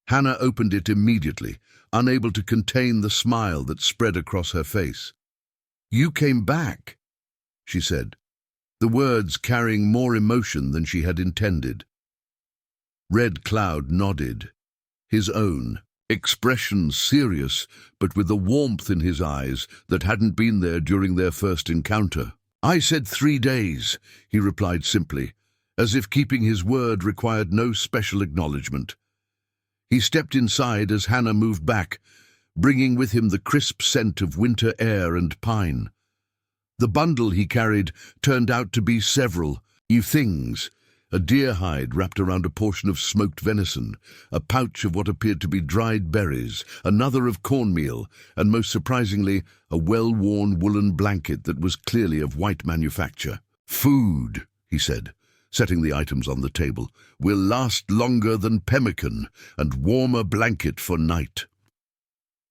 Hannah opened it immediately, unable to contain the smile that spread across her face. "You came back," she said, the words carrying more emotion than she had intended. Red Cloud nodded, his own expression serious, but with a warmth in his eyes that hadn't been there during their first encounter. "I said 3 days," he replied simply, as if keeping his word required no special acknowledgement. He stepped inside as Hannah moved back, bringing with him the crisp scent of winter air and pine. The bundle he carried turned out to be several things: a deer hide wrapped around a portion of smoked venison, a pouch of what appeared to be dried berries, another of cornmeal, and most surprisingly, a well-worn woolen blanket that was clearly of white manufacture. "Food," he said, setting the items on the table, "will last longer than pemmican, and warmer blanket for night."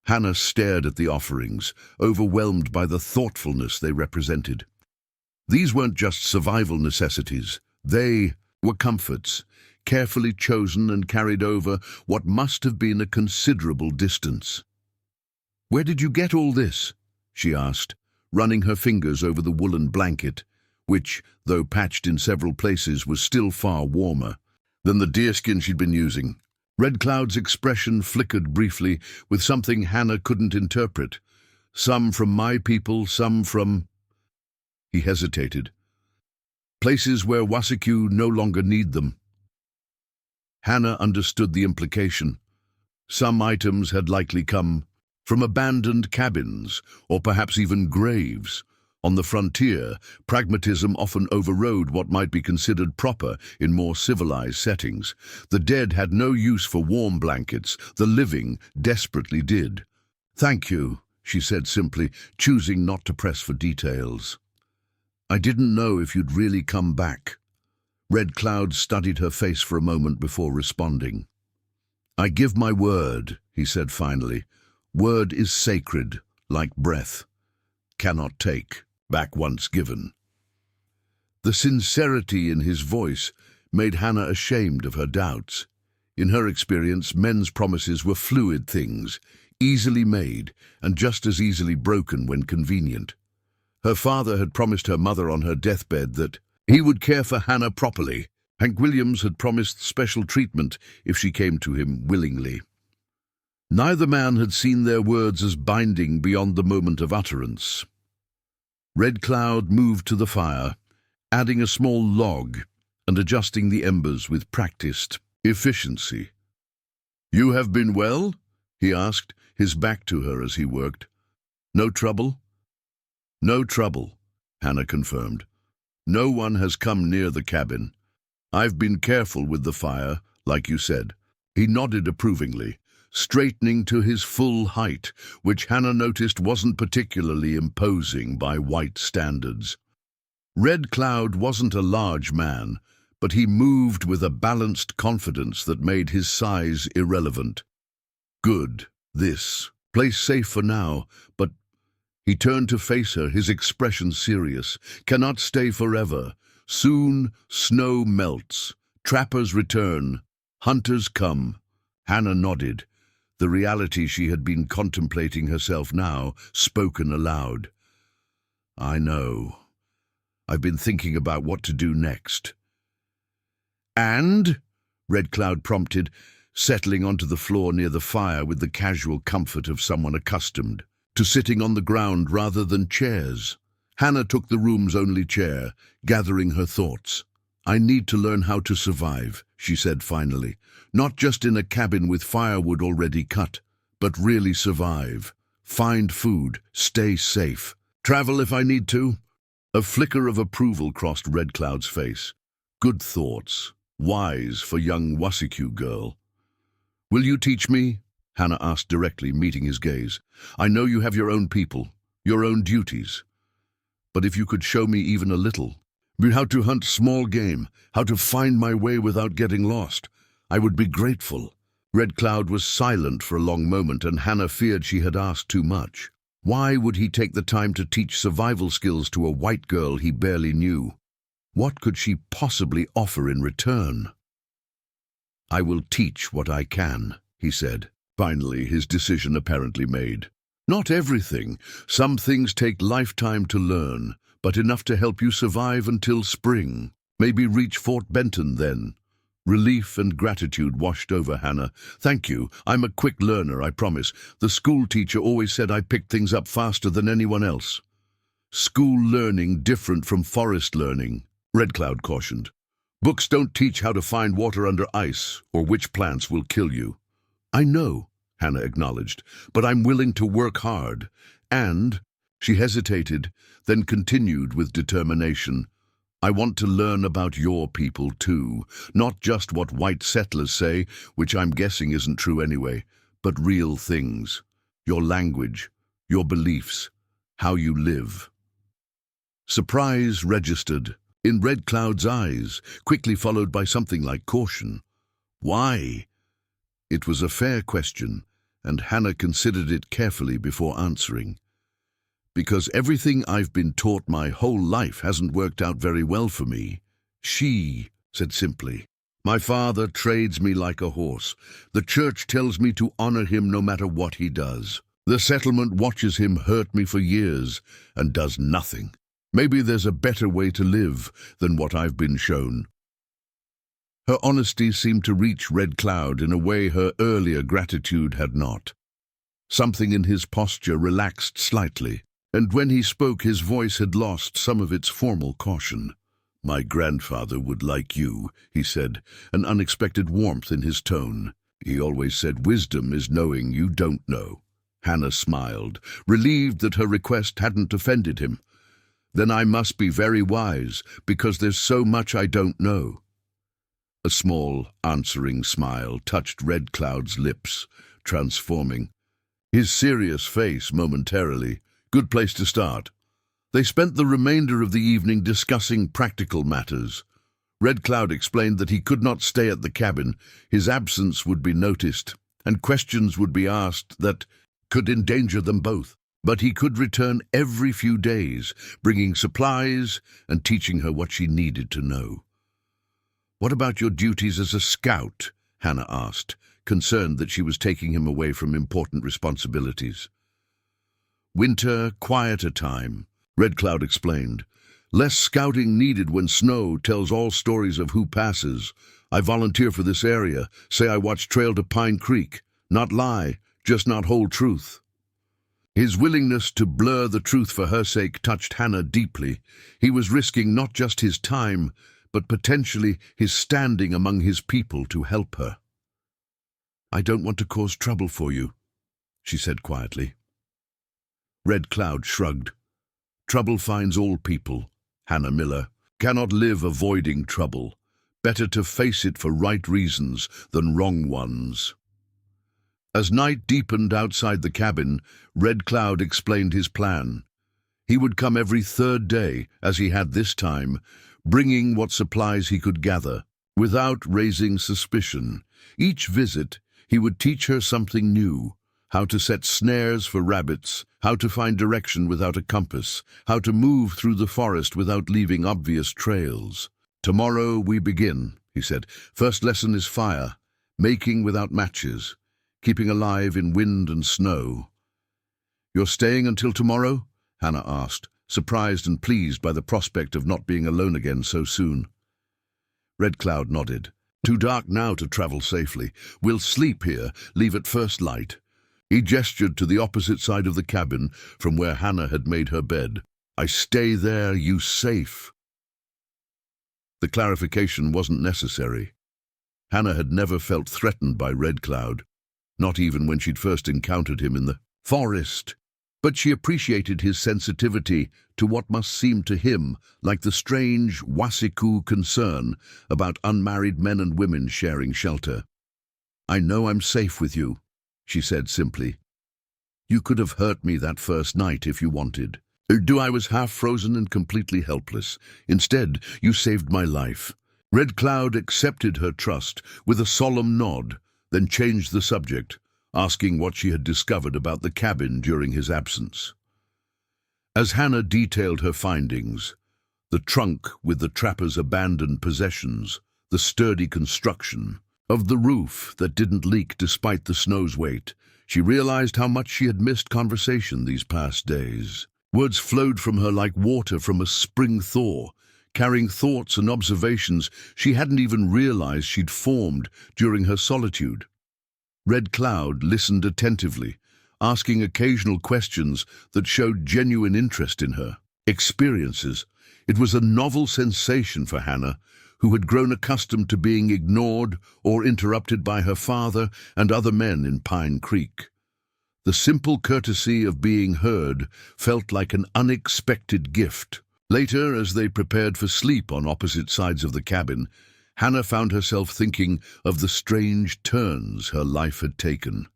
Hannah stared at the offerings, overwhelmed by the thoughtfulness they represented. These weren't just survival necessities. They were comforts, carefully chosen and carried over what must have been a considerable distance. "Where did you get all this?" she asked, running her fingers over the woolen blanket, which, though patched in several places, was still far warmer than the deerskin she'd been using. Red Cloud's expression flickered briefly with something Hannah couldn't interpret. "Some from my people, some from—" He hesitated. "Places where Wasikyu no longer need them." Hannah understood the implication. Some items had likely come from abandoned cabins, or perhaps even graves. On the frontier, pragmatism often overrode what might be considered proper in more civilized settings. The dead had no use for warm blankets, the living desperately did. "Thank you," she said simply, choosing not to press for details. "I didn't know if you'd really come back." Red Cloud studied her face for a moment before responding. "I give my word," he said finally. "Word is sacred, like breath. cannot take, back once given. The sincerity in his voice made Hannah ashamed of her doubts. In her experience, men's promises were fluid things, easily made and just as easily broken when convenient. Her father had promised her mother on her deathbed that he would care for Hannah properly. Hank Williams had promised special treatment if she came to him willingly. Neither man had seen their words as binding beyond the moment of utterance. Red Cloud moved to the fire, adding a small log and adjusting the embers with practiced efficiency. "You have been well?" he asked, his back to her as he worked. "No trouble?" "No trouble," Hannah confirmed. "No one has come near the cabin. I've been careful with the fire, like you said." He nodded approvingly, straightening to his full height, which Hannah noticed wasn't particularly imposing by white standards. Red Cloud wasn't a large man, but he moved with a balanced confidence that made his size irrelevant. "Good. This place safe for now, but—" He turned to face her, his expression serious. "Cannot stay forever. Soon snow melts. Trappers return. Hunters come." Hannah nodded. The reality she had been contemplating herself now, spoken aloud. "I know. I've been thinking about what to do next." "And?" Red Cloud prompted, settling onto the floor near the fire with the casual comfort of someone accustomed to sitting on the ground rather than chairs. Hannah took the room's only chair, gathering her thoughts. "I need to learn how to survive," she said finally. "Not just in a cabin with firewood already cut, but really survive. Find food, stay safe, travel if I need to." A flicker of approval crossed Red Cloud's face. Good thoughts. Wise for young Wassikyu girl. "Will you teach me?" Hannah asked directly, meeting his gaze. "I know you have your own people, your own duties. But if you could show me even a little, how to hunt small game, how to find my way without getting lost, I would be grateful." Red Cloud was silent for a long moment, and Hannah feared she had asked too much. Why would he take the time to teach survival skills to a white girl he barely knew? What could she possibly offer in return? "I will teach what I can," he said, finally, his decision apparently made. "Not everything. Some things take lifetime to learn, but enough to help you survive until spring. Maybe reach Fort Benton then." Relief and gratitude washed over Hannah. "Thank you. I'm a quick learner, I promise. The school teacher always said I picked things up faster than anyone else." "School learning different from forest learning," Red Cloud cautioned. "Books don't teach how to find water under ice or which plants will kill you." "I know," Hannah acknowledged, "but I'm willing to work hard. And—" She hesitated, then continued with determination. "I want to learn about your people too, not just what white settlers say, which I'm guessing isn't true anyway, but real things. Your language, your beliefs, how you live." Surprise registered in Red Cloud's eyes, quickly followed by something like caution. Why? It was a fair question, and Hannah considered it carefully before answering. "Because everything I've been taught my whole life hasn't worked out very well for me," she said simply. "My father trades me like a horse. The church tells me to honor him no matter what he does. The settlement watches him hurt me for years and does nothing. Maybe there's a better way to live than what I've been shown." Her honesty seemed to reach Red Cloud in a way her earlier gratitude had not. Something in his posture relaxed slightly, and when he spoke his voice had lost some of its formal caution. "My grandfather would like you," he said, an unexpected warmth in his tone. "He always said wisdom is knowing you don't know." Hannah smiled, relieved that her request hadn't offended him. "Then I must be very wise, because there's so much I don't know." A small, answering smile touched Red Cloud's lips, transforming his serious face momentarily. Good place to start. They spent the remainder of the evening discussing practical matters. Red Cloud explained that he could not stay at the cabin. His absence would be noticed, and questions would be asked that could endanger them both. But he could return every few days, bringing supplies and teaching her what she needed to know. "What about your duties as a scout?" Hannah asked, concerned that she was taking him away from important responsibilities. "Winter, quieter time," Red Cloud explained. "Less scouting needed when snow tells all stories of who passes. I volunteer for this area, say I watch trail to Pine Creek. Not lie, just not hold truth." His willingness to blur the truth for her sake touched Hannah deeply. He was risking not just his time, but potentially his standing among his people to help her. "I don't want to cause trouble for you," she said quietly. Red Cloud shrugged. "Trouble finds all people," Hannah Miller. "Cannot live avoiding trouble. Better to face it for right reasons than wrong ones." As night deepened outside the cabin, Red Cloud explained his plan. He would come every third day, as he had this time, bringing what supplies he could gather, without raising suspicion. Each visit, he would teach her something new: how to set snares for rabbits, how to find direction without a compass, how to move through the forest without leaving obvious trails. "Tomorrow we begin," he said. "First lesson is fire, making without matches, keeping alive in wind and snow." "You're staying until tomorrow?" Hannah asked, surprised and pleased by the prospect of not being alone again so soon. Red Cloud nodded. "Too dark now to travel safely. We'll sleep here, leave at first light." He gestured to the opposite side of the cabin from where Hannah had made her bed. "I stay there, you safe." The clarification wasn't necessary. Hannah had never felt threatened by Red Cloud, not even when she'd first encountered him in the forest. But she appreciated his sensitivity to what must seem to him like the strange Wasiku concern about unmarried men and women sharing shelter. "I know I'm safe with you," she said simply. "You could have hurt me that first night if you wanted. I was half frozen and completely helpless. Instead, you saved my life." Red Cloud accepted her trust with a solemn nod, then changed the subject, asking what she had discovered about the cabin during his absence. As Hannah detailed her findings, the trunk with the trapper's abandoned possessions, the sturdy construction of the roof that didn't leak despite the snow's weight, she realized how much she had missed conversation these past days. Words flowed from her like water from a spring thaw, carrying thoughts and observations she hadn't even realized she'd formed during her solitude. Red Cloud listened attentively, asking occasional questions that showed genuine interest in her experiences. It was a novel sensation for Hannah, who had grown accustomed to being ignored or interrupted by her father and other men in Pine Creek. The simple courtesy of being heard felt like an unexpected gift. Later, as they prepared for sleep on opposite sides of the cabin, Hannah found herself thinking of the strange turns her life had taken.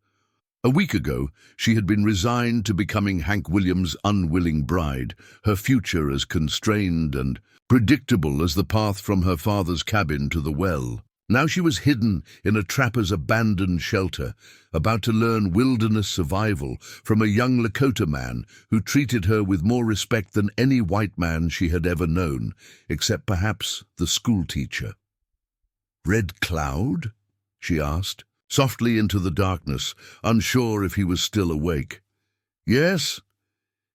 A week ago, she had been resigned to becoming Hank Williams' unwilling bride, her future as constrained and predictable as the path from her father's cabin to the well. Now she was hidden in a trapper's abandoned shelter, about to learn wilderness survival from a young Lakota man who treated her with more respect than any white man she had ever known, except perhaps the schoolteacher. "Red Cloud?" she asked, softly into the darkness, unsure if he was still awake. "Yes?"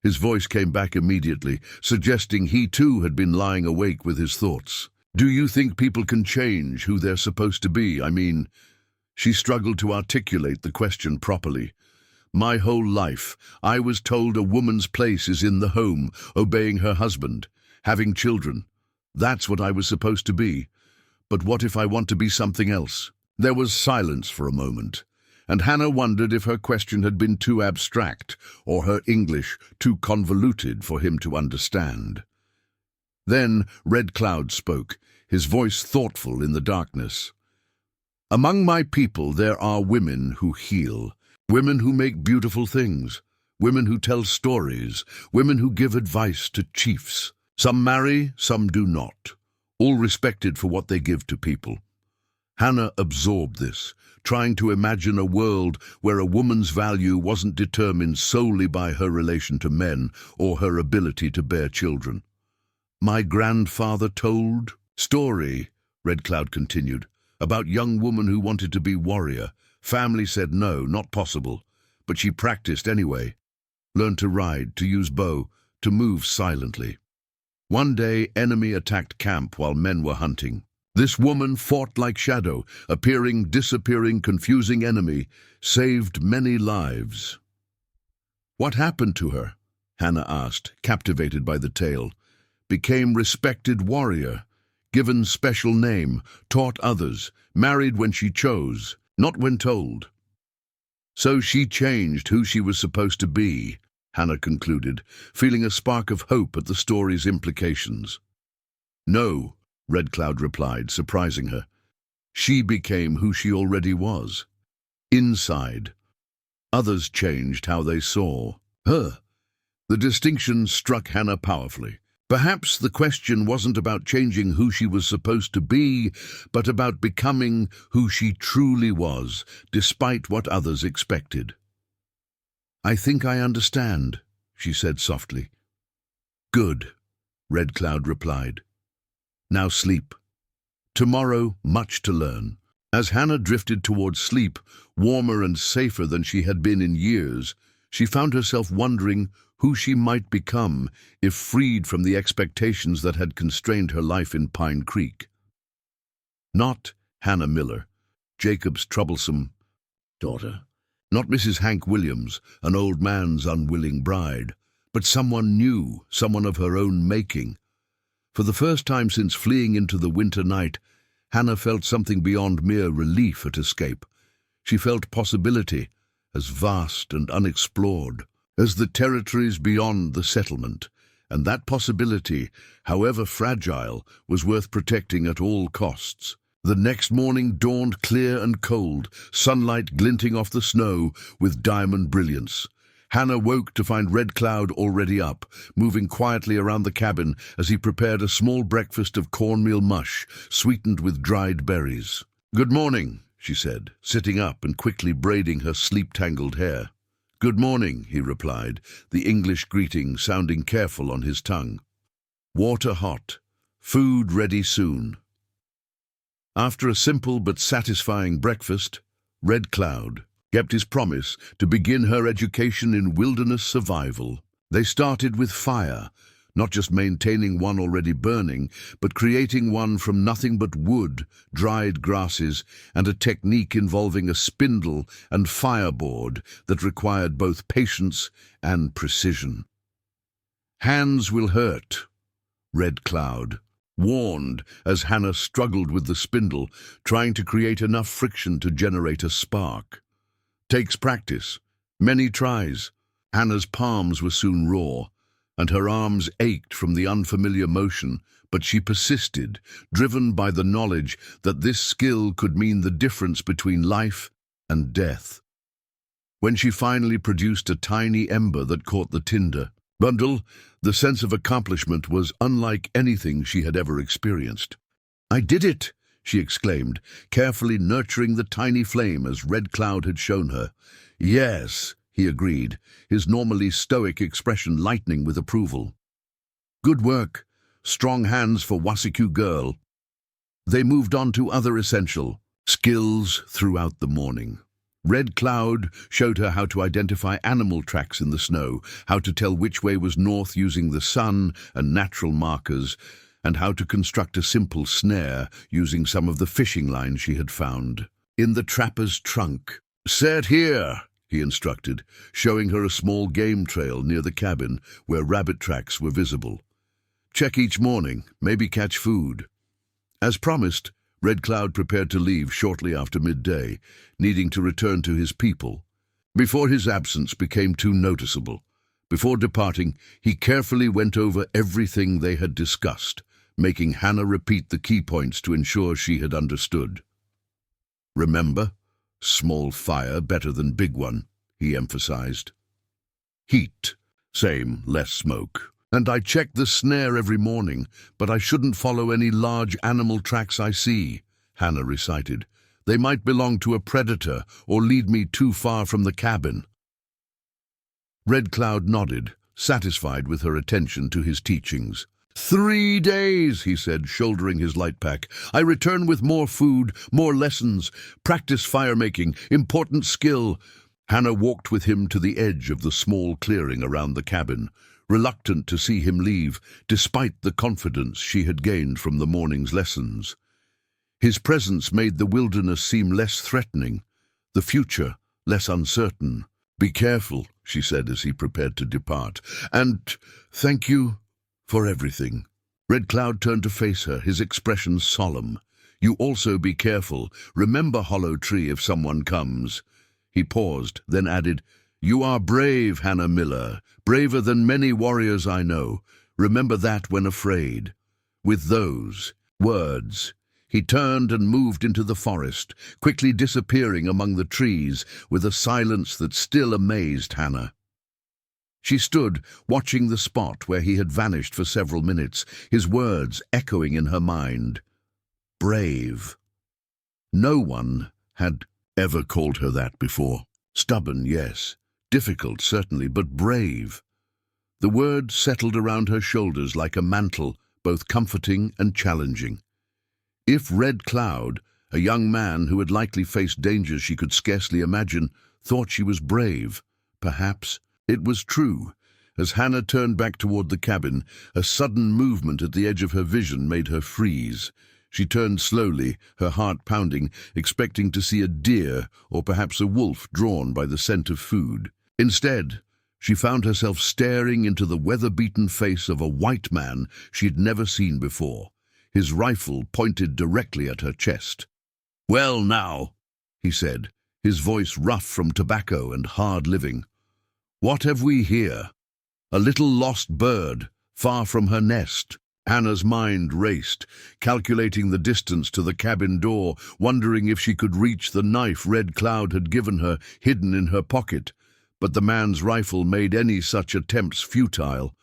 His voice came back immediately, suggesting he too had been lying awake with his thoughts. "Do you think people can change who they're supposed to be? I mean..." She struggled to articulate the question properly. "My whole life, I was told a woman's place is in the home, obeying her husband, having children. That's what I was supposed to be. But what if I want to be something else?" There was silence for a moment, and Hannah wondered if her question had been too abstract or her English too convoluted for him to understand. Then Red Cloud spoke, his voice thoughtful in the darkness. "Among my people there are women who heal, women who make beautiful things, women who tell stories, women who give advice to chiefs. Some marry, some do not, all respected for what they give to people." Hannah absorbed this, trying to imagine a world where a woman's value wasn't determined solely by her relation to men or her ability to bear children. "My grandfather told story," Red Cloud continued, "about young woman who wanted to be warrior. Family said no, not possible, but she practiced anyway. Learned to ride, to use bow, to move silently. One day, enemy attacked camp while men were hunting. This woman fought like shadow, appearing, disappearing, confusing enemy, saved many lives." "What happened to her?" Hannah asked, captivated by the tale. "Became respected warrior, given special name, taught others, married when she chose, not when told." "So she changed who she was supposed to be," Hannah concluded, feeling a spark of hope at the story's implications. "No," Red Cloud replied, surprising her. "She became who she already was. Inside. Others changed how they saw her." The distinction struck Hannah powerfully. Perhaps the question wasn't about changing who she was supposed to be, but about becoming who she truly was, despite what others expected. "I think I understand," she said softly. "Good," Red Cloud replied. "Now sleep. Tomorrow, much to learn." As Hannah drifted towards sleep, warmer and safer than she had been in years, she found herself wondering who she might become if freed from the expectations that had constrained her life in Pine Creek. Not Hannah Miller, Jacob's troublesome daughter. Not Mrs. Hank Williams, an old man's unwilling bride, but someone new, someone of her own making. For the first time since fleeing into the winter night, Hannah felt something beyond mere relief at escape. She felt possibility, as vast and unexplored as the territories beyond the settlement, and that possibility, however fragile, was worth protecting at all costs. The next morning dawned clear and cold, sunlight glinting off the snow with diamond brilliance. Hannah woke to find Red Cloud already up, moving quietly around the cabin as he prepared a small breakfast of cornmeal mush, sweetened with dried berries. "Good morning," she said, sitting up and quickly braiding her sleep-tangled hair. "Good morning," he replied, the English greeting sounding careful on his tongue. "Water hot. Food ready soon." After a simple but satisfying breakfast, Red Cloud kept his promise to begin her education in wilderness survival. They started with fire, not just maintaining one already burning, but creating one from nothing but wood, dried grasses, and a technique involving a spindle and fireboard that required both patience and precision. "Hands will hurt," Red Cloud warned as Hannah struggled with the spindle, trying to create enough friction to generate a spark. "Takes practice. Many tries." Hannah's palms were soon raw, and her arms ached from the unfamiliar motion, but she persisted, driven by the knowledge that this skill could mean the difference between life and death. When she finally produced a tiny ember that caught the tinder bundle, the sense of accomplishment was unlike anything she had ever experienced. "I did it!" she exclaimed, carefully nurturing the tiny flame as Red Cloud had shown her. "Yes," he agreed, his normally stoic expression lightening with approval. "Good work. Strong hands for Wasiku girl." They moved on to other essential skills throughout the morning. Red Cloud showed her how to identify animal tracks in the snow, how to tell which way was north using the sun and natural markers, and how to construct a simple snare using some of the fishing lines she had found in the trapper's trunk. "Set here," he instructed, showing her a small game trail near the cabin where rabbit tracks were visible. "Check each morning, maybe catch food." As promised, Red Cloud prepared to leave shortly after midday, needing to return to his people. Before his absence became too noticeable, before departing, he carefully went over everything they had discussed, making Hannah repeat the key points to ensure she had understood. "Remember, small fire better than big one," he emphasized. "Heat, same, less smoke. And I check the snare every morning, but I shouldn't follow any large animal tracks I see," Hannah recited. "They might belong to a predator or lead me too far from the cabin." Red Cloud nodded, satisfied with her attention to his teachings. 3 days, he said, shouldering his light pack. "I return with more food, more lessons, practice fire-making, important skill." Hannah walked with him to the edge of the small clearing around the cabin, reluctant to see him leave, despite the confidence she had gained from the morning's lessons. His presence made the wilderness seem less threatening, the future less uncertain. "Be careful," she said as he prepared to depart. "And thank you for everything." Red Cloud turned to face her, his expression solemn. "You also be careful. Remember, Hollow Tree, if someone comes." He paused, then added, "You are brave, Hannah Miller, braver than many warriors I know. Remember that when afraid." With those words, he turned and moved into the forest, quickly disappearing among the trees with a silence that still amazed Hannah. She stood, watching the spot where he had vanished for several minutes, his words echoing in her mind. Brave. No one had ever called her that before. Stubborn, yes. Difficult, certainly, but brave. The word settled around her shoulders like a mantle, both comforting and challenging. If Red Cloud, a young man who had likely faced dangers she could scarcely imagine, thought she was brave, perhaps it was true. As Hannah turned back toward the cabin, a sudden movement at the edge of her vision made her freeze. She turned slowly, her heart pounding, expecting to see a deer or perhaps a wolf drawn by the scent of food. Instead, she found herself staring into the weather-beaten face of a white man she'd never seen before, his rifle pointed directly at her chest. "Well now," he said, his voice rough from tobacco and hard living. "What have we here? A little lost bird, far from her nest." Hannah's mind raced, calculating the distance to the cabin door, wondering if she could reach the knife Red Cloud had given her, hidden in her pocket. But the man's rifle made any such attempts futile.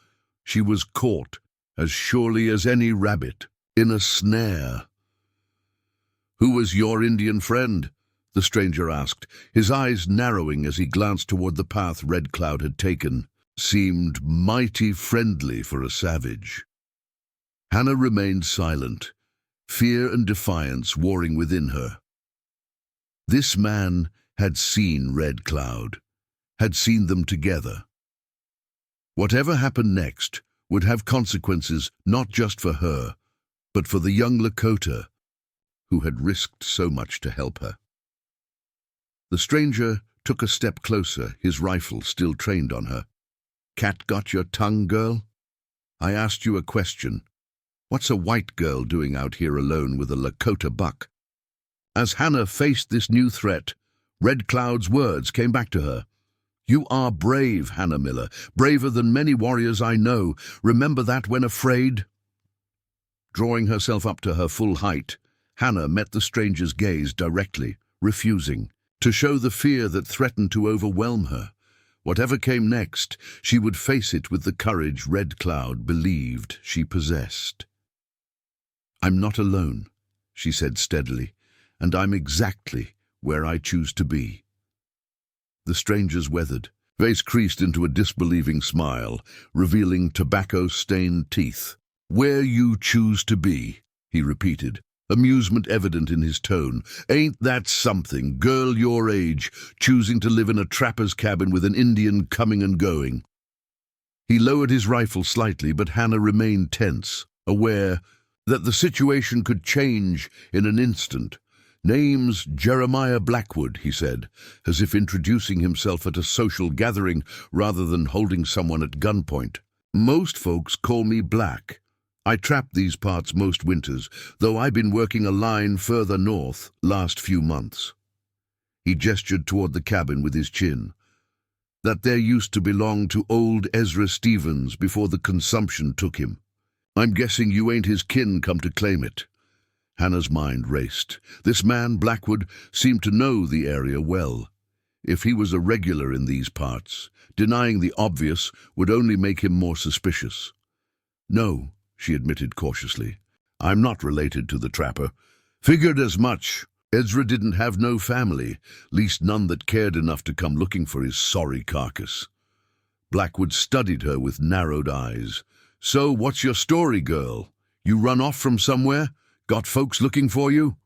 She was caught, as surely as any rabbit, in a snare. "Who was your Indian friend?" the stranger asked, his eyes narrowing as he glanced toward the path Red Cloud had taken. Seemed mighty friendly for a savage. Hannah remained silent, fear and defiance warring within her. This man had seen Red Cloud, had seen them together. Whatever happened next would have consequences not just for her, but for the young Lakota who had risked so much to help her. The stranger took a step closer, his rifle still trained on her. "Cat got your tongue, girl? I asked you a question. What's a white girl doing out here alone with a Lakota buck?" As Hannah faced this new threat, Red Cloud's words came back to her. "You are brave, Hannah Miller, braver than many warriors I know. Remember that when afraid." Drawing herself up to her full height, Hannah met the stranger's gaze directly, refusing to show the fear that threatened to overwhelm her. Whatever came next, she would face it with the courage Red Cloud believed she possessed. "I'm not alone," she said steadily, "and I'm exactly where I choose to be." The stranger's weathered face creased into a disbelieving smile, revealing tobacco-stained teeth. "Where you choose to be," he repeated, amusement evident in his tone. "Ain't that something, girl your age, choosing to live in a trapper's cabin with an Indian coming and going?" He lowered his rifle slightly, but Hannah remained tense, aware that the situation could change in an instant. "Name's Jeremiah Blackwood," he said, as if introducing himself at a social gathering rather than holding someone at gunpoint. "Most folks call me Black. I trap these parts most winters, though I've been working a line further north last few months." He gestured toward the cabin with his chin. "That there used to belong to old Ezra Stevens before the consumption took him. I'm guessing you ain't his kin come to claim it." Hannah's mind raced. This man, Blackwood, seemed to know the area well. If he was a regular in these parts, denying the obvious would only make him more suspicious. "No," she admitted cautiously. "I'm not related to the trapper. Figured as much. Ezra didn't have no family, least none that cared enough to come looking for his sorry carcass. Blackwood studied her with narrowed eyes. So, what's your story, girl? You run off from somewhere? Got folks looking for you?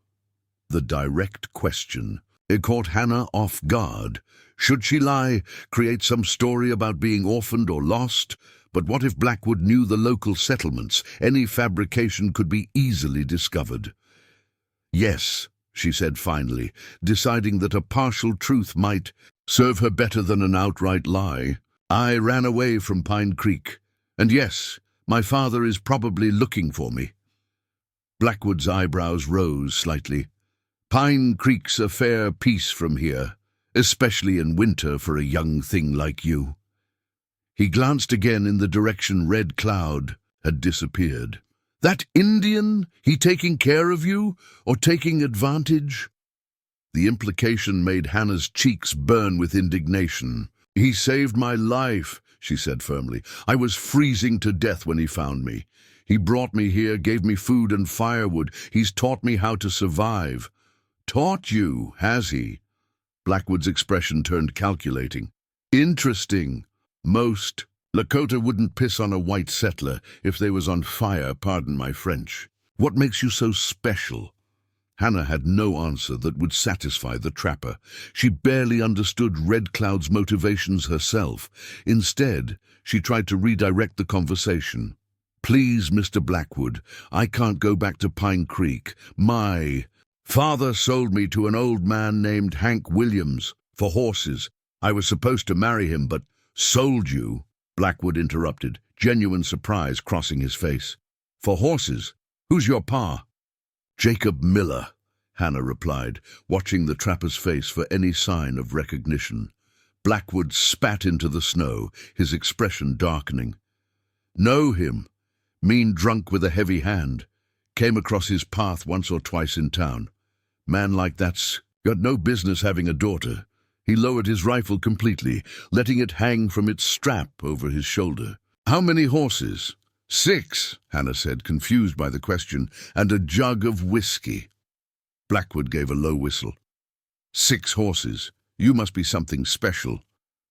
The direct question. It caught Hannah off guard. Should she lie, create some story about being orphaned or lost? But what if Blackwood knew the local settlements? Any fabrication could be easily discovered. Yes, she said finally, deciding that a partial truth might serve her better than an outright lie. I ran away from Pine Creek. And yes, my father is probably looking for me. Blackwood's eyebrows rose slightly. Pine Creek's a fair piece from here, especially in winter for a young thing like you. He glanced again in the direction Red Cloud had disappeared. That Indian, he taking care of you, or taking advantage? The implication made Hannah's cheeks burn with indignation. He saved my life, she said firmly. I was freezing to death when he found me. He brought me here, gave me food and firewood. He's taught me how to survive. Taught you, has he? Blackwood's expression turned calculating. Interesting. Most. Lakota wouldn't piss on a white settler if they was on fire, pardon my French. What makes you so special? Hannah had no answer that would satisfy the trapper. She barely understood Red Cloud's motivations herself. Instead, she tried to redirect the conversation. Please, Mr. Blackwood, I can't go back to Pine Creek. My father sold me to an old man named Hank Williams for horses. I was supposed to marry him, but sold you? Blackwood interrupted, genuine surprise crossing his face. For horses? Who's your pa? Jacob Miller, Hannah replied, watching the trapper's face for any sign of recognition. Blackwood spat into the snow, his expression darkening. Know him. Mean drunk with a heavy hand. Came across his path once or twice in town. Man like that's got no business having a daughter. He lowered his rifle completely, letting it hang from its strap over his shoulder. How many horses? 6, Hannah said, confused by the question, and a jug of whiskey. Blackwood gave a low whistle. 6 horses. You must be something special.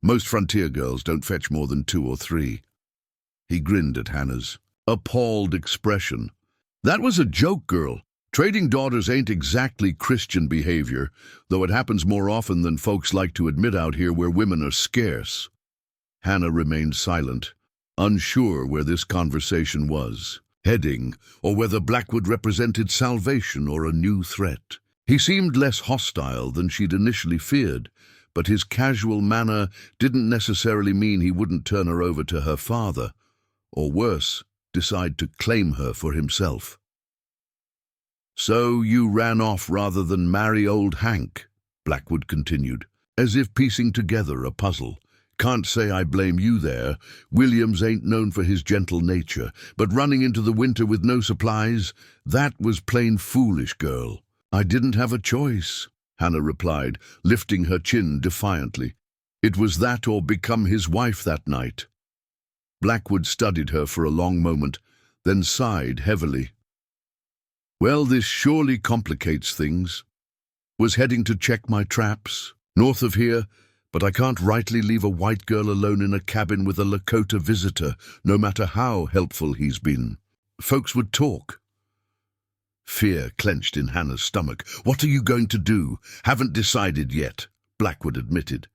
Most frontier girls don't fetch more than 2 or 3. He grinned at Hannah's appalled expression. That was a joke, girl. Trading daughters ain't exactly Christian behavior, though it happens more often than folks like to admit out here where women are scarce. Hannah remained silent, unsure where this conversation was heading, or whether Blackwood represented salvation or a new threat. He seemed less hostile than she'd initially feared, but his casual manner didn't necessarily mean he wouldn't turn her over to her father, or worse, decide to claim her for himself. So you ran off rather than marry old Hank, Blackwood continued, as if piecing together a puzzle. Can't say I blame you there. Williams ain't known for his gentle nature, but running into the winter with no supplies, that was plain foolish, girl. I didn't have a choice, Hannah replied, lifting her chin defiantly. It was that or become his wife that night. Blackwood studied her for a long moment, then sighed heavily. Well, this surely complicates things. Was heading to check my traps, north of here, but I can't rightly leave a white girl alone in a cabin with a Lakota visitor, no matter how helpful he's been. Folks would talk. Fear clenched in Hannah's stomach. What are you going to do? Haven't decided yet, Blackwood admitted.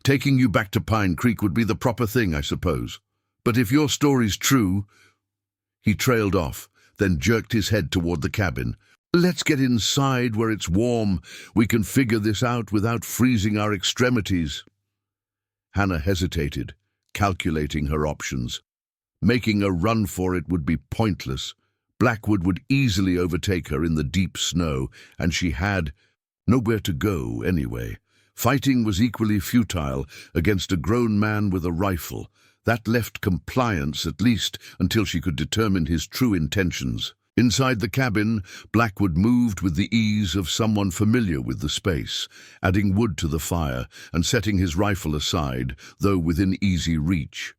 Taking you back to Pine Creek would be the proper thing, I suppose. But if your story's true... He trailed off, then jerked his head toward the cabin. Let's get inside where it's warm. We can figure this out without freezing our extremities. Hannah hesitated, calculating her options. Making a run for it would be pointless. Blackwood would easily overtake her in the deep snow, and she had nowhere to go anyway. Fighting was equally futile against a grown man with a rifle. That left compliance, at least, until she could determine his true intentions. Inside the cabin, Blackwood moved with the ease of someone familiar with the space, adding wood to the fire and setting his rifle aside, though within easy reach.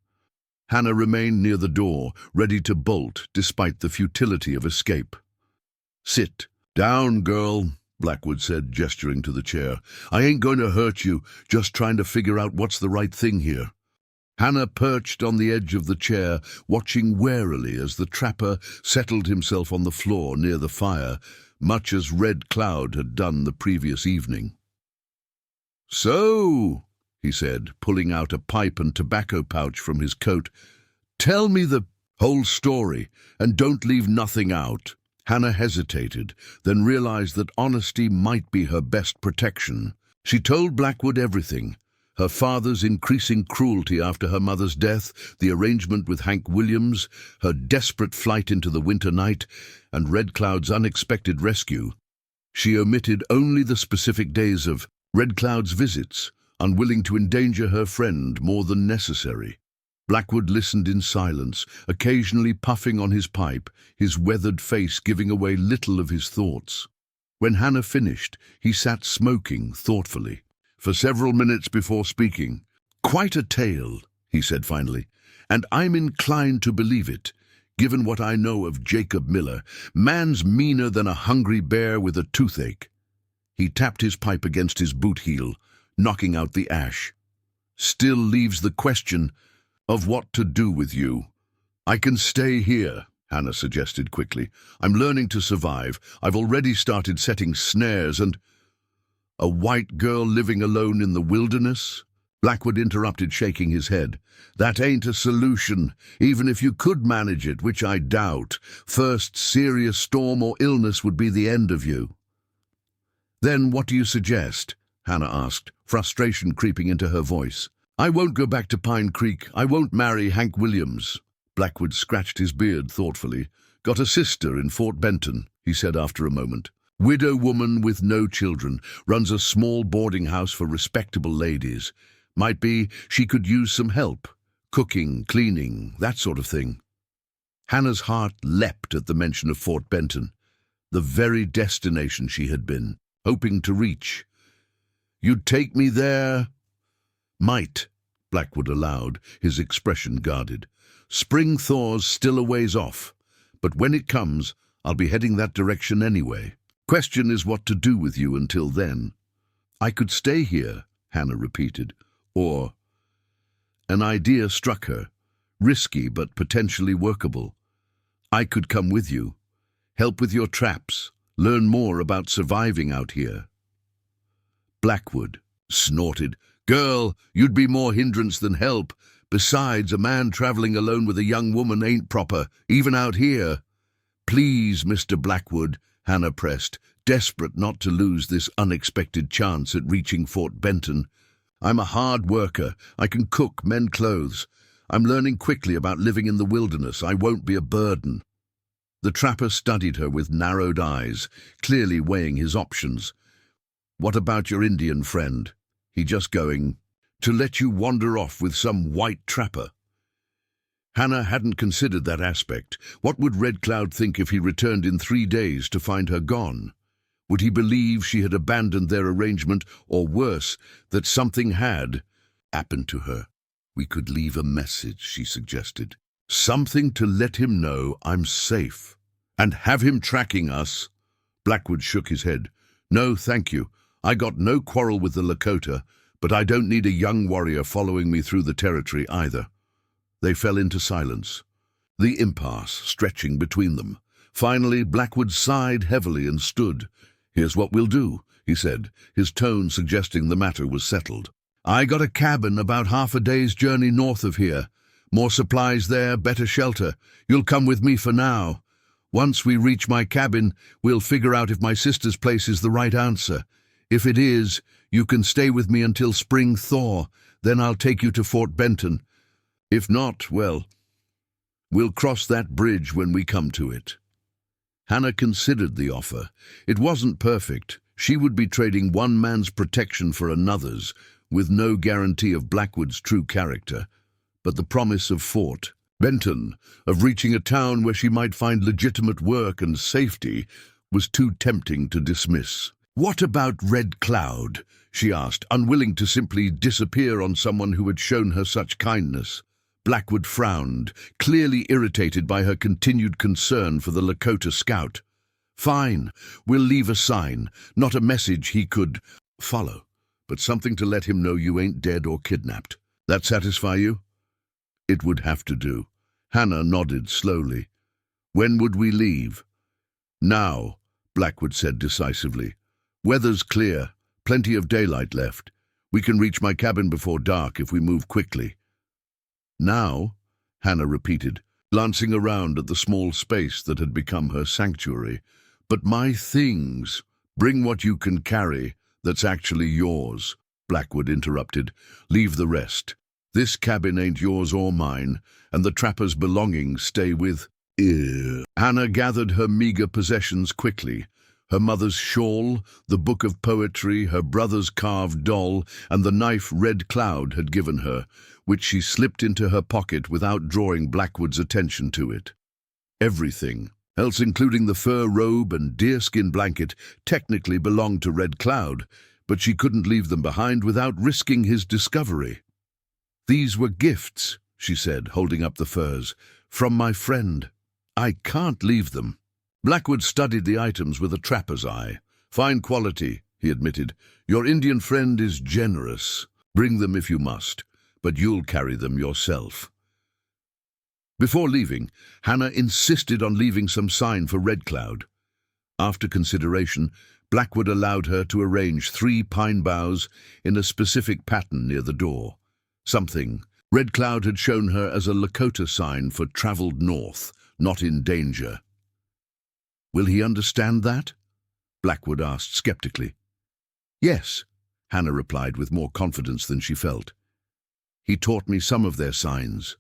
Hannah remained near the door, ready to bolt despite the futility of escape. Sit, "Down, girl," Blackwood said, gesturing to the chair. "I ain't going to hurt you, just trying to figure out what's the right thing here." Hannah perched on the edge of the chair, watching warily as the trapper settled himself on the floor near the fire, much as Red Cloud had done the previous evening. "So," he said, pulling out a pipe and tobacco pouch from his coat, "tell me the whole story, and don't leave nothing out." Hannah hesitated, then realized that honesty might be her best protection. She told Blackwood everything: her father's increasing cruelty after her mother's death, the arrangement with Hank Williams, her desperate flight into the winter night, and Red Cloud's unexpected rescue. She omitted only the specific days of Red Cloud's visits, unwilling to endanger her friend more than necessary. Blackwood listened in silence, occasionally puffing on his pipe, his weathered face giving away little of his thoughts. When Hannah finished, he sat smoking thoughtfully for several minutes before speaking. "Quite a tale," he said finally, "and I'm inclined to believe it, given what I know of Jacob Miller. Man's meaner than a hungry bear with a toothache." He tapped his pipe against his boot heel, knocking out the ash. "Still leaves the question of what to do with you." "I can stay here," Hannah suggested quickly. "I'm learning to survive. I've already started setting snares and—" "A white girl living alone in the wilderness?" Blackwood interrupted, shaking his head. "That ain't a solution, even if you could manage it, which I doubt. First serious storm or illness would be the end of you." "Then what do you suggest?" Hannah asked, frustration creeping into her voice. "I won't go back to Pine Creek. I won't marry Hank Williams." Blackwood scratched his beard thoughtfully. "Got a sister in Fort Benton," he said after a moment. "Widow woman with no children, runs a small boarding house for respectable ladies. Might be she could use some help. Cooking, cleaning, that sort of thing." Hannah's heart leapt at the mention of Fort Benton, the very destination she had been hoping to reach. "You'd take me there?" "Might," Blackwood allowed, his expression guarded. "Spring thaw's still a ways off, but when it comes, I'll be heading that direction anyway. Question is what to do with you until then." "I could stay here," Hannah repeated, or— An idea struck her, risky but potentially workable. "I could come with you, help with your traps, learn more about surviving out here." Blackwood snorted. "Girl, you'd be more hindrance than help. Besides, a man traveling alone with a young woman ain't proper, even out here." "Please, Mr. Blackwood," Hannah pressed, desperate not to lose this unexpected chance at reaching Fort Benton. "I'm a hard worker. I can cook, mend clothes. I'm learning quickly about living in the wilderness. I won't be a burden." The trapper studied her with narrowed eyes, clearly weighing his options. "What about your Indian friend? He just going to let you wander off with some white trapper?" Hannah hadn't considered that aspect. What would Red Cloud think if he returned in 3 days to find her gone? Would he believe she had abandoned their arrangement, or worse, that something had happened to her? "We could leave a message," she suggested. "Something to let him know I'm safe." "And have him tracking us?" Blackwood shook his head. "No, thank you. I got no quarrel with the Lakota, but I don't need a young warrior following me through the territory either." They fell into silence, the impasse stretching between them. Finally, Blackwood sighed heavily and stood. "Here's what we'll do," he said, his tone suggesting the matter was settled. "I got a cabin about half a day's journey north of here. More supplies there, better shelter. You'll come with me for now. Once we reach my cabin, we'll figure out if my sister's place is the right answer. If it is, you can stay with me until spring thaw. Then I'll take you to Fort Benton. If not, well, we'll cross that bridge when we come to it." Hannah considered the offer. It wasn't perfect. She would be trading one man's protection for another's, with no guarantee of Blackwood's true character. But the promise of Fort Benton, of reaching a town where she might find legitimate work and safety, was too tempting to dismiss. "What about Red Cloud?" she asked, unwilling to simply disappear on someone who had shown her such kindness. Blackwood frowned, clearly irritated by her continued concern for the Lakota scout. Fine, we'll leave a sign, not a message he could follow, but something to let him know you ain't dead or kidnapped. That satisfy you? It would have to do. Hannah nodded slowly. When would we leave? Now, Blackwood said decisively. Weather's clear, plenty of daylight left. We can reach my cabin before dark if we move quickly. Now, Hannah repeated, glancing around at the small space that had become her sanctuary. But my things, bring what you can carry, that's actually yours, Blackwood interrupted. Leave the rest. This cabin ain't yours or mine, and the trapper's belongings stay with... Hannah gathered her meager possessions quickly. Her mother's shawl, the book of poetry, her brother's carved doll, and the knife Red Cloud had given her, which she slipped into her pocket without drawing Blackwood's attention to it. Everything, else including the fur robe and deerskin blanket, technically belonged to Red Cloud, but she couldn't leave them behind without risking his discovery. These were gifts, she said, holding up the furs, from my friend. I can't leave them. Blackwood studied the items with a trapper's eye. Fine quality, he admitted. Your Indian friend is generous. Bring them if you must, but you'll carry them yourself. Before leaving, Hannah insisted on leaving some sign for Red Cloud. After consideration, Blackwood allowed her to arrange 3 pine boughs in a specific pattern near the door. Something Red Cloud had shown her as a Lakota sign for traveled north, not in danger. Will he understand that? Blackwood asked skeptically. Yes, Hannah replied with more confidence than she felt. He taught me some of their signs.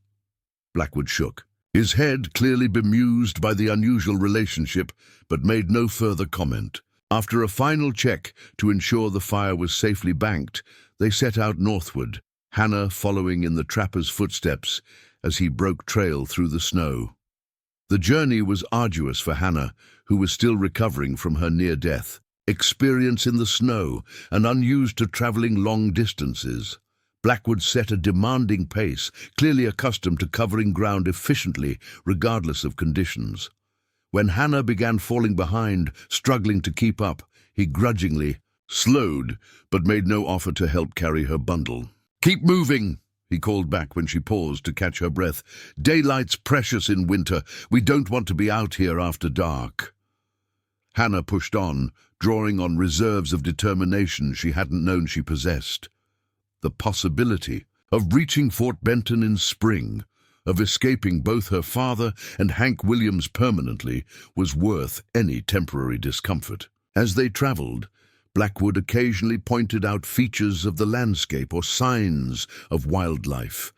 Blackwood shook, his head clearly bemused by the unusual relationship, but made no further comment. After a final check to ensure the fire was safely banked, they set out northward, Hannah following in the trapper's footsteps as he broke trail through the snow. The journey was arduous for Hannah, who was still recovering from her near death, experience in the snow and unused to traveling long distances. Blackwood set a demanding pace, clearly accustomed to covering ground efficiently, regardless of conditions. When Hannah began falling behind, struggling to keep up, he grudgingly slowed, but made no offer to help carry her bundle. "Keep moving," he called back when she paused to catch her breath. "Daylight's precious in winter. We don't want to be out here after dark." Hannah pushed on, drawing on reserves of determination she hadn't known she possessed. The possibility of reaching Fort Benton in spring, of escaping both her father and Hank Williams permanently, was worth any temporary discomfort. As they traveled, Blackwood occasionally pointed out features of the landscape or signs of wildlife.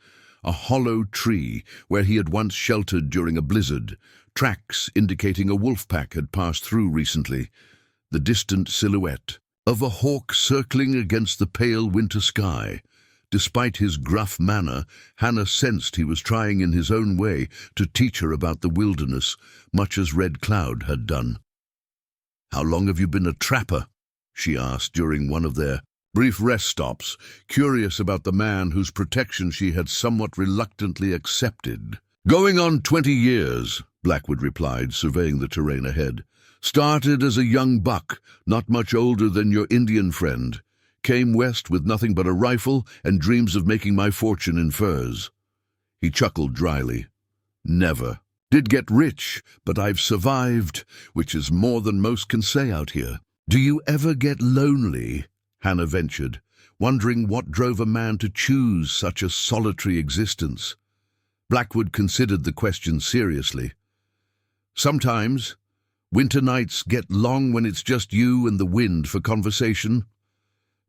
A hollow tree where he had once sheltered during a blizzard, tracks indicating a wolf pack had passed through recently, the distant silhouette of a hawk circling against the pale winter sky. Despite his gruff manner, Hannah sensed he was trying in his own way to teach her about the wilderness, much as Red Cloud had done. "How long have you been a trapper?" she asked during one of their brief rest stops, curious about the man whose protection she had somewhat reluctantly accepted. "Going on 20 years, Blackwood replied, surveying the terrain ahead. "Started as a young buck, not much older than your Indian friend. Came west with nothing but a rifle and dreams of making my fortune in furs." He chuckled dryly. "Never. Did get rich, but I've survived, which is more than most can say out here." "Do you ever get lonely?" Hannah ventured, wondering what drove a man to choose such a solitary existence. Blackwood considered the question seriously. "Sometimes. Winter nights get long when it's just you and the wind for conversation.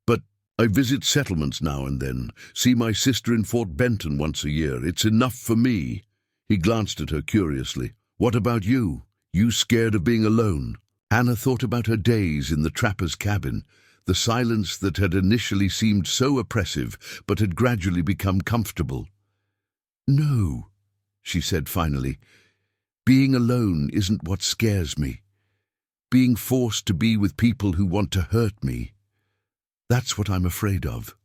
But I visit settlements now and then, see my sister in Fort Benton once a year. It's enough for me." He glanced at her curiously. "What about you? You scared of being alone?" Hannah thought about her days in the trapper's cabin, the silence that had initially seemed so oppressive but had gradually become comfortable. "No," she said finally. "Being alone isn't what scares me. Being forced to be with people who want to hurt me, that's what I'm afraid of."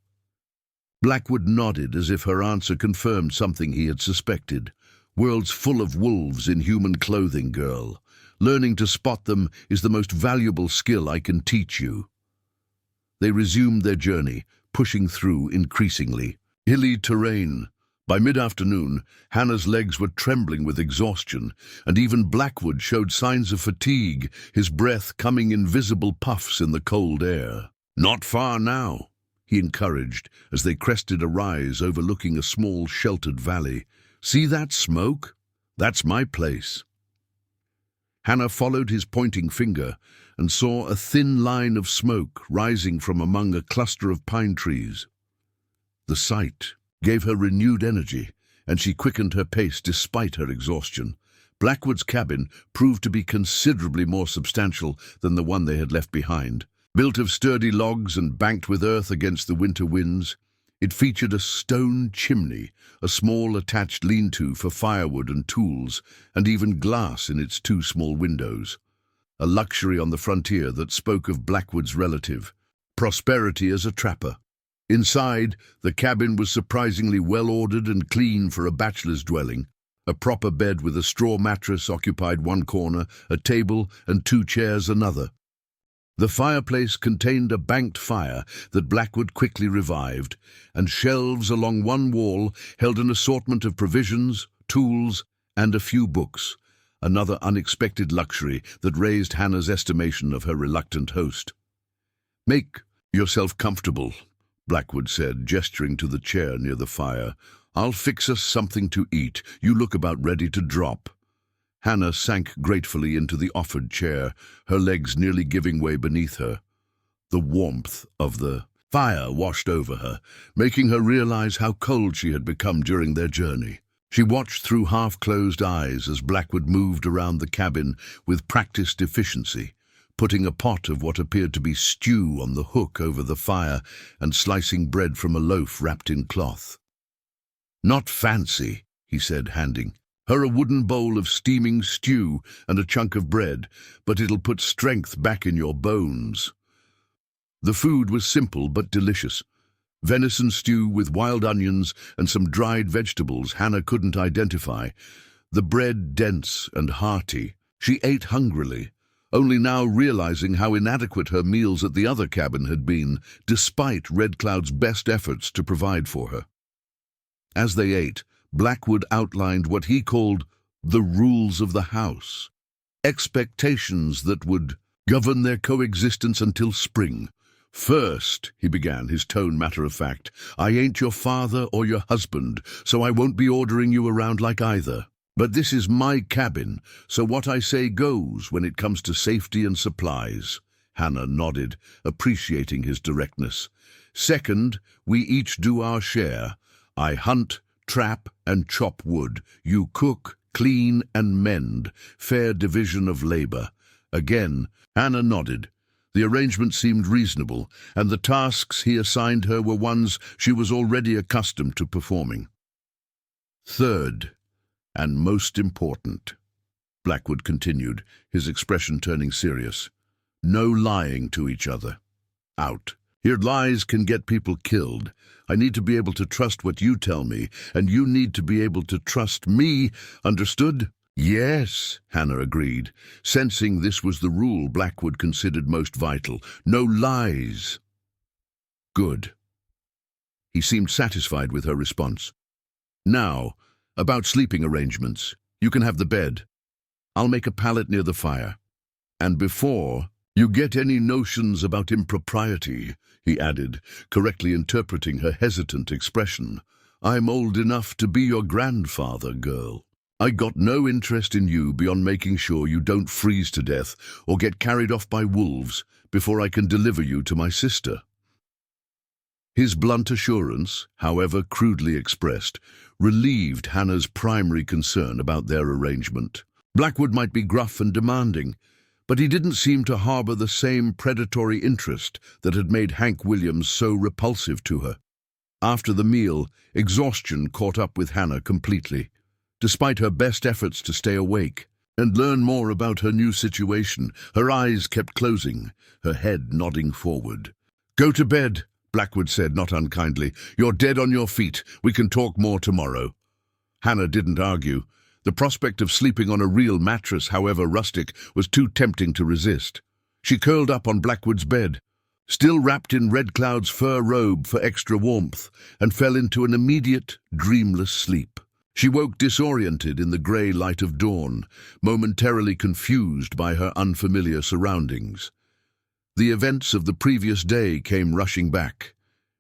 Blackwood nodded as if her answer confirmed something he had suspected. "World's full of wolves in human clothing, girl. Learning to spot them is the most valuable skill I can teach you." They resumed their journey, pushing through increasingly hilly terrain. By mid-afternoon, Hannah's legs were trembling with exhaustion, and even Blackwood showed signs of fatigue, his breath coming in visible puffs in the cold air. "Not far now," he encouraged as they crested a rise overlooking a small sheltered valley. "See that smoke? That's my place." Hannah followed his pointing finger and saw a thin line of smoke rising from among a cluster of pine trees. The sight gave her renewed energy, and she quickened her pace despite her exhaustion. Blackwood's cabin proved to be considerably more substantial than the one they had left behind. Built of sturdy logs and banked with earth against the winter winds, it featured a stone chimney, a small attached lean-to for firewood and tools, and even glass in its two small windows. A luxury on the frontier that spoke of Blackwood's relative, prosperity as a trapper. Inside, the cabin was surprisingly well-ordered and clean for a bachelor's dwelling. A proper bed with a straw mattress occupied one corner, a table and 2 chairs another. The fireplace contained a banked fire that Blackwood quickly revived, and shelves along one wall held an assortment of provisions, tools, and a few books, another unexpected luxury that raised Hannah's estimation of her reluctant host. "Make yourself comfortable," Blackwood said, gesturing to the chair near the fire. "I'll fix us something to eat. You look about ready to drop." Hannah sank gratefully into the offered chair, her legs nearly giving way beneath her. The warmth of the fire washed over her, making her realize how cold she had become during their journey. She watched through half-closed eyes as Blackwood moved around the cabin with practiced efficiency, putting a pot of what appeared to be stew on the hook over the fire and slicing bread from a loaf wrapped in cloth. "Not fancy," he said, handing her a wooden bowl of steaming stew and a chunk of bread, "but it'll put strength back in your bones." The food was simple but delicious. Venison stew with wild onions and some dried vegetables Hannah couldn't identify. The bread dense and hearty. She ate hungrily, only now realizing how inadequate her meals at the other cabin had been, despite Red Cloud's best efforts to provide for her. As they ate, Blackwood outlined what he called the rules of the house, expectations that would govern their coexistence until spring. "First," he began, his tone matter-of-fact, "I ain't your father or your husband, so I won't be ordering you around like either. But this is my cabin, so what I say goes when it comes to safety and supplies." Hannah nodded, appreciating his directness. "Second, we each do our share. I hunt, trap, and chop wood. You cook, clean, and mend. Fair division of labor." Again, Hannah nodded. The arrangement seemed reasonable, and the tasks he assigned her were ones she was already accustomed to performing. "Third, and most important," Blackwood continued, his expression turning serious, "no lying to each other. Out. Your lies can get people killed. I need to be able to trust what you tell me, and you need to be able to trust me. Understood?" "Yes," Hannah agreed, sensing this was the rule Blackwood considered most vital. "No lies." "Good." He seemed satisfied with her response. "Now, about sleeping arrangements. You can have the bed. I'll make a pallet near the fire. And before you get any notions about impropriety," he added, correctly interpreting her hesitant expression, "I'm old enough to be your grandfather, girl. I got no interest in you beyond making sure you don't freeze to death or get carried off by wolves before I can deliver you to my sister." His blunt assurance, however crudely expressed, relieved Hannah's primary concern about their arrangement. Blackwood might be gruff and demanding, but he didn't seem to harbor the same predatory interest that had made Hank Williams so repulsive to her. After the meal, exhaustion caught up with Hannah completely. Despite her best efforts to stay awake and learn more about her new situation, her eyes kept closing, her head nodding forward. "Go to bed," Blackwood said, not unkindly. "You're dead on your feet. We can talk more tomorrow." Hannah didn't argue. The prospect of sleeping on a real mattress, however rustic, was too tempting to resist. She curled up on Blackwood's bed, still wrapped in Red Cloud's fur robe for extra warmth, and fell into an immediate, dreamless sleep. She woke disoriented in the grey light of dawn, momentarily confused by her unfamiliar surroundings. The events of the previous day came rushing back.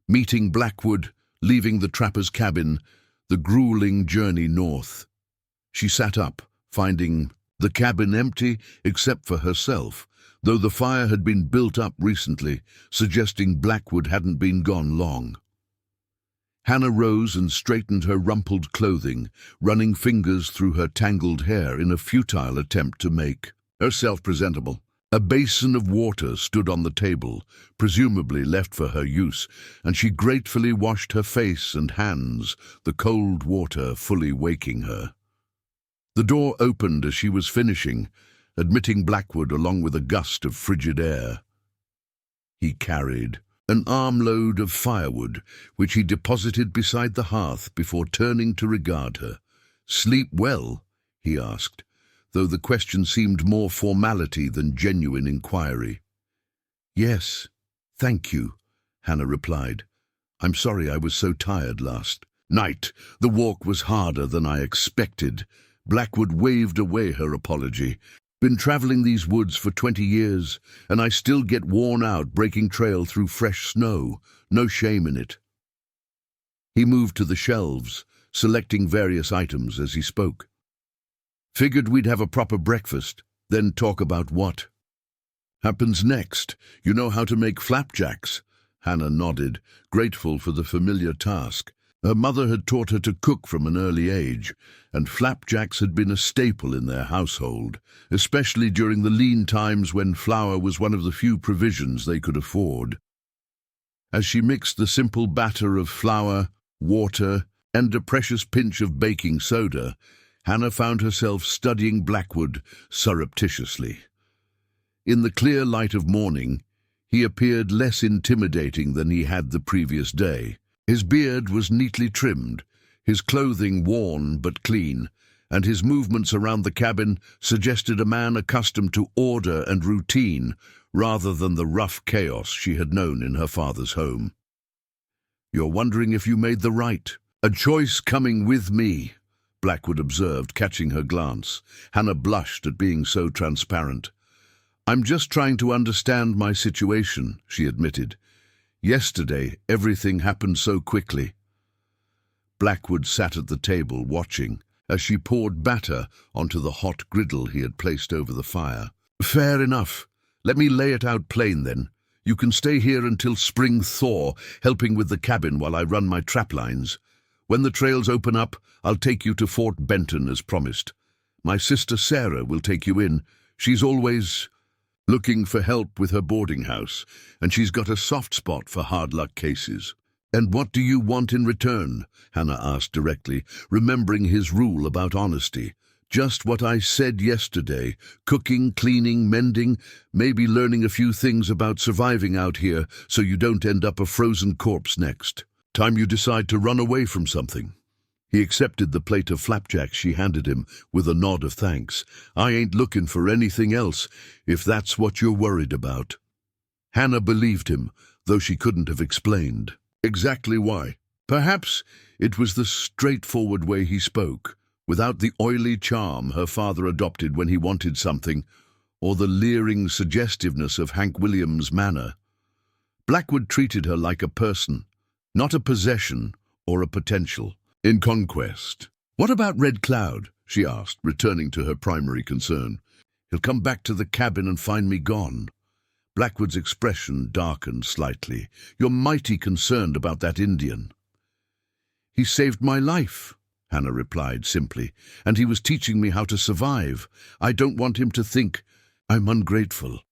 Meeting Blackwood, leaving the trapper's cabin, the grueling journey north. She sat up, finding the cabin empty except for herself, though the fire had been built up recently, suggesting Blackwood hadn't been gone long. Hannah rose and straightened her rumpled clothing, running fingers through her tangled hair in a futile attempt to make herself presentable. A basin of water stood on the table, presumably left for her use, and she gratefully washed her face and hands, the cold water fully waking her. The door opened as she was finishing, admitting Blackwood along with a gust of frigid air. He carried an armload of firewood, which he deposited beside the hearth before turning to regard her. "Sleep well?" he asked, though the question seemed more formality than genuine inquiry. "Yes, thank you," Hannah replied. "I'm sorry I was so tired last night. The walk was harder than I expected." Blackwood waved away her apology. "Been traveling these woods for 20 years, and I still get worn out breaking trail through fresh snow. No shame in it." He moved to the shelves, selecting various items as he spoke. "Figured we'd have a proper breakfast, then talk about what happens next. You know how to make flapjacks?" Hannah nodded, grateful for the familiar task. Her mother had taught her to cook from an early age, and flapjacks had been a staple in their household, especially during the lean times when flour was one of the few provisions they could afford. As she mixed the simple batter of flour, water, and a precious pinch of baking soda, Hannah found herself studying Blackwood surreptitiously. In the clear light of morning, he appeared less intimidating than he had the previous day. His beard was neatly trimmed, his clothing worn but clean, and his movements around the cabin suggested a man accustomed to order and routine rather than the rough chaos she had known in her father's home. "You're wondering if you made the right a choice coming with me," Blackwood observed, catching her glance. Hannah blushed at being so transparent. "I'm just trying to understand my situation," she admitted. "Yesterday, everything happened so quickly." Blackwood sat at the table watching as she poured batter onto the hot griddle he had placed over the fire. "Fair enough. Let me lay it out plain then. You can stay here until spring thaw, helping with the cabin while I run my trap lines. When the trails open up, I'll take you to Fort Benton as promised. My sister Sarah will take you in. She's always looking for help with her boarding house, and she's got a soft spot for hard luck cases." "And what do you want in return?" Hannah asked directly, remembering his rule about honesty. "Just what I said yesterday. Cooking, cleaning, mending, maybe learning a few things about surviving out here so you don't end up a frozen corpse next time you decide to run away from something." He accepted the plate of flapjacks she handed him with a nod of thanks. "I ain't looking for anything else, if that's what you're worried about." Hannah believed him, though she couldn't have explained exactly why. Perhaps it was the straightforward way he spoke, without the oily charm her father adopted when he wanted something, or the leering suggestiveness of Hank Williams' manner. Blackwood treated her like a person, not a possession or a potential in conquest. "What about Red Cloud?" she asked, returning to her primary concern. "He'll come back to the cabin and find me gone." Blackwood's expression darkened slightly. "You're mighty concerned about that Indian." "He saved my life," Hannah replied simply, "and he was teaching me how to survive. I don't want him to think I'm ungrateful."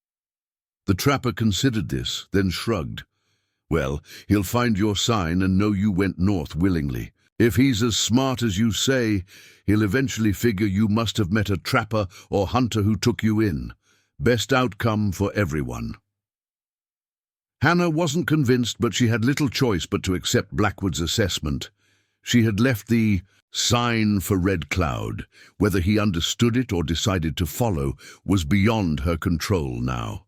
The trapper considered this, then shrugged. "Well, he'll find your sign and know you went north willingly. If he's as smart as you say, he'll eventually figure you must have met a trapper or hunter who took you in. Best outcome for everyone." Hannah wasn't convinced, but she had little choice but to accept Blackwood's assessment. She had left the Sign for Red Cloud. Whether he understood it or decided to follow was beyond her control now.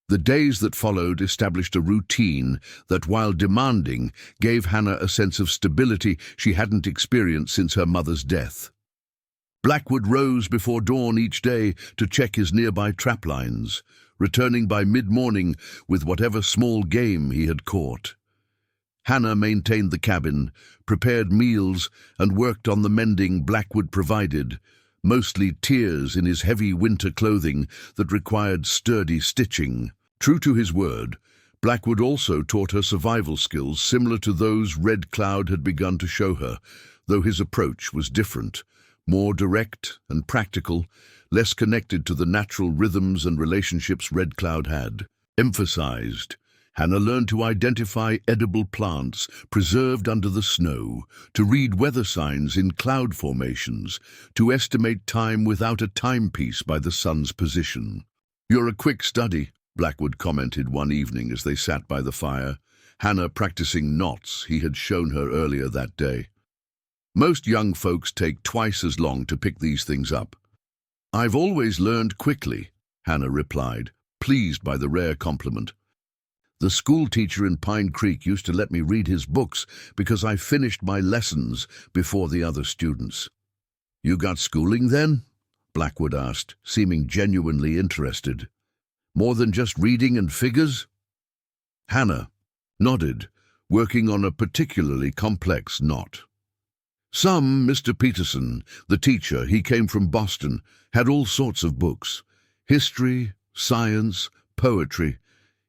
The days that followed established a routine that, while demanding, gave Hannah a sense of stability she hadn't experienced since her mother's death. Blackwood rose before dawn each day to check his nearby traplines, returning by mid-morning with whatever small game he had caught. Hannah maintained the cabin, prepared meals, and worked on the mending Blackwood provided, mostly tears in his heavy winter clothing that required sturdy stitching. True to his word, Blackwood also taught her survival skills similar to those Red Cloud had begun to show her, though his approach was different, more direct and practical, less connected to the natural rhythms and relationships Red Cloud had emphasized. Hannah learned to identify edible plants preserved under the snow, to read weather signs in cloud formations, to estimate time without a timepiece by the sun's position. "You're a quick study," Blackwood commented one evening as they sat by the fire, Hannah practicing knots he had shown her earlier that day. "Most young folks take twice as long to pick these things up." "I've always learned quickly," Hannah replied, pleased by the rare compliment. "The school teacher in Pine Creek used to let me read his books because I finished my lessons before the other students." "You got schooling then?" Blackwood asked, seeming genuinely interested. "More than just reading and figures?" Hannah nodded, working on a particularly complex knot. "Some, Mr. Peterson, the teacher, he came from Boston, had all sorts of books. History, science, poetry.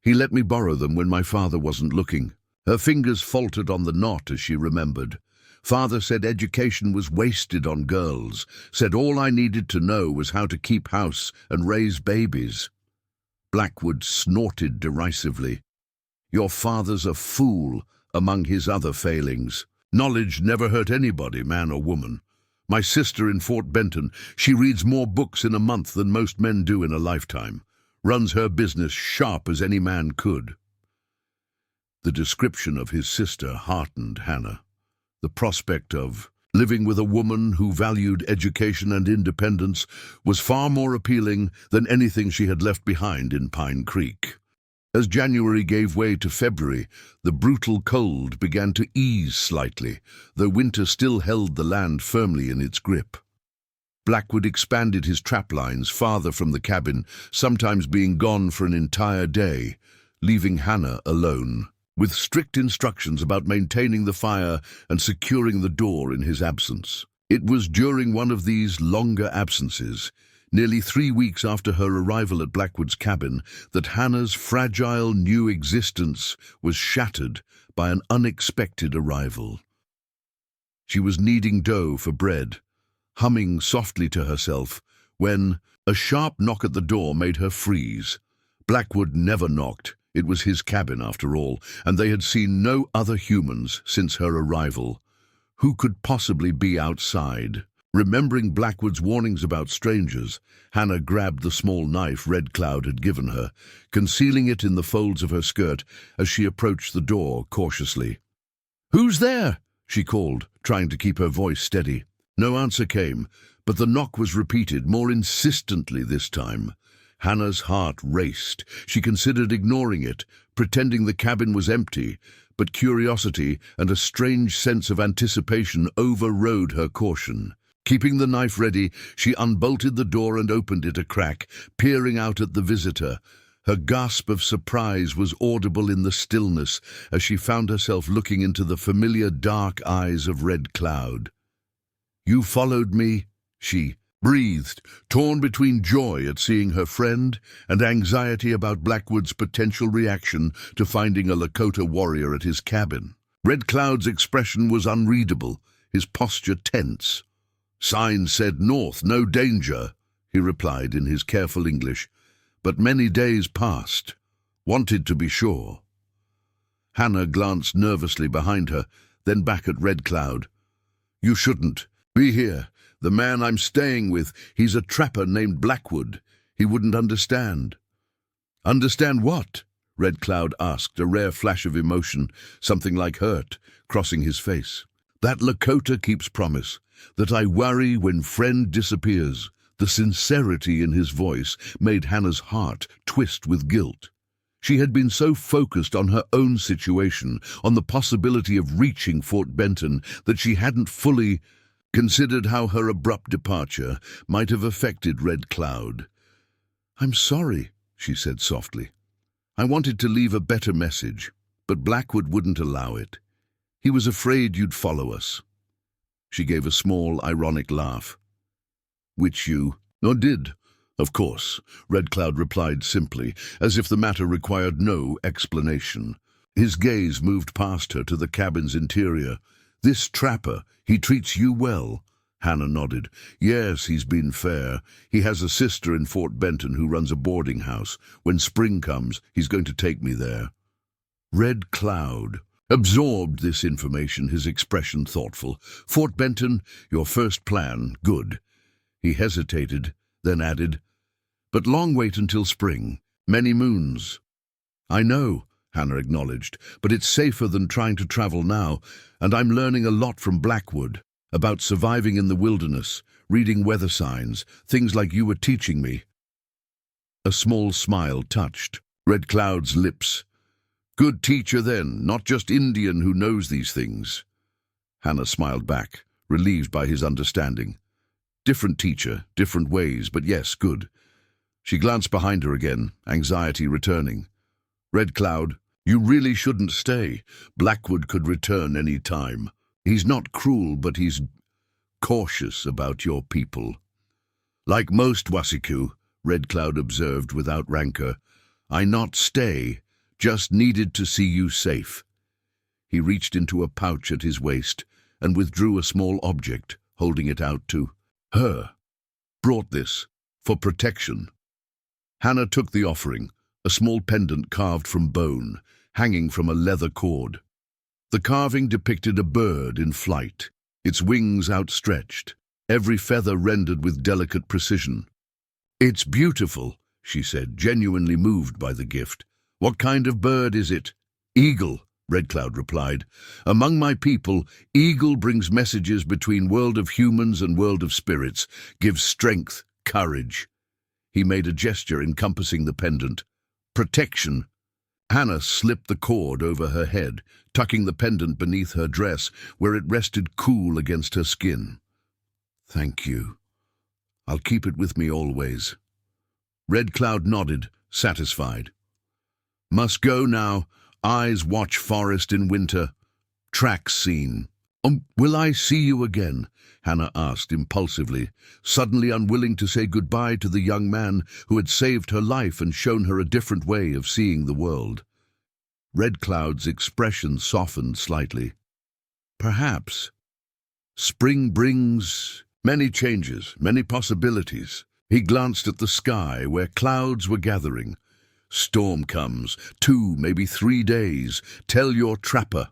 He let me borrow them when my father wasn't looking." Her fingers faltered on the knot as she remembered. "Father said education was wasted on girls, said all I needed to know was how to keep house and raise babies." Blackwood snorted derisively. "Your father's a fool, among his other failings. Knowledge never hurt anybody, man or woman. My sister in Fort Benton, she reads more books in a month than most men do in a lifetime. Runs her business sharp as any man could." The description of his sister heartened Hannah. The prospect of living with a woman who valued education and independence was far more appealing than anything she had left behind in Pine Creek. As January gave way to February, the brutal cold began to ease slightly, though winter still held the land firmly in its grip. Blackwood expanded his traplines farther from the cabin, sometimes being gone for an entire day, leaving Hannah alone, with strict instructions about maintaining the fire and securing the door in his absence. It was during one of these longer absences, nearly 3 weeks after her arrival at Blackwood's cabin, that Hannah's fragile new existence was shattered by an unexpected arrival. She was kneading dough for bread, humming softly to herself, when a sharp knock at the door made her freeze. Blackwood never knocked. It was his cabin, after all, and they had seen no other humans since her arrival. Who could possibly be outside? Remembering Blackwood's warnings about strangers, Hannah grabbed the small knife Red Cloud had given her, concealing it in the folds of her skirt as she approached the door cautiously. "Who's there?" she called, trying to keep her voice steady. No answer came, but the knock was repeated, more insistently this time. Hannah's heart raced. She considered ignoring it, pretending the cabin was empty, but curiosity and a strange sense of anticipation overrode her caution. Keeping the knife ready, she unbolted the door and opened it a crack, peering out at the visitor. Her gasp of surprise was audible in the stillness as she found herself looking into the familiar dark eyes of Red Cloud. "You followed me?" she breathed, torn between joy at seeing her friend and anxiety about Blackwood's potential reaction to finding a Lakota warrior at his cabin. Red Cloud's expression was unreadable, his posture tense. "Sign said north, no danger," he replied in his careful English, but many days passed. Wanted to be sure. Hannah glanced nervously behind her, then back at Red Cloud. "You shouldn't be here. The man I'm staying with, he's a trapper named Blackwood. He wouldn't understand." "Understand what?" Red Cloud asked, a rare flash of emotion, something like hurt, crossing his face. That Lakota keeps promise, that I worry when friend disappears. The sincerity in his voice made Hannah's heart twist with guilt. She had been so focused on her own situation, on the possibility of reaching Fort Benton, that she hadn't fully considered how her abrupt departure might have affected Red Cloud. "I'm sorry," she said softly. "I wanted to leave a better message, but Blackwood wouldn't allow it. He was afraid you'd follow us." She gave a small, ironic laugh. "Which you did, of course," Red Cloud replied simply, as if the matter required no explanation. His gaze moved past her to the cabin's interior. "This trapper, he treats you well?" Hannah nodded. "Yes, he's been fair. He has a sister in Fort Benton who runs a boarding house. When spring comes, he's going to take me there." Red Cloud absorbed this information, his expression thoughtful. "Fort Benton, your first plan, good." He hesitated, then added, "But long wait until spring. Many moons." "I know," Hannah acknowledged, "but it's safer than trying to travel now, and I'm learning a lot from Blackwood, about surviving in the wilderness, reading weather signs, things like you were teaching me." A small smile touched Red Cloud's lips. "Good teacher then, not just Indian who knows these things." Hannah smiled back, relieved by his understanding. "Different teacher, different ways, but yes, good." She glanced behind her again, anxiety returning. "Red Cloud, you really shouldn't stay. Blackwood could return any time. He's not cruel, but he's cautious about your people." "Like most Wasiku," Red Cloud observed without rancor. "I not stay, just needed to see you safe." He reached into a pouch at his waist and withdrew a small object, holding it out to her. "Brought this, for protection." Hannah took the offering, a small pendant carved from bone, hanging from a leather cord. The carving depicted a bird in flight, its wings outstretched, every feather rendered with delicate precision. "It's beautiful," she said, genuinely moved by the gift. "What kind of bird is it?" "Eagle," Red Cloud replied. "Among my people, eagle brings messages between world of humans and world of spirits, gives strength, courage." He made a gesture encompassing the pendant. "Protection." Hannah slipped the cord over her head, tucking the pendant beneath her dress, where it rested cool against her skin. "Thank you. I'll keep it with me always." Red Cloud nodded, satisfied. "Must go now. Eyes watch forest in winter. Tracks seen." Will I see you again?" Hannah asked impulsively, suddenly unwilling to say goodbye to the young man who had saved her life and shown her a different way of seeing the world. Red Cloud's expression softened slightly. "Perhaps. Spring brings many changes, many possibilities." He glanced at the sky where clouds were gathering. "Storm comes, 2, maybe 3 days. Tell your trapper."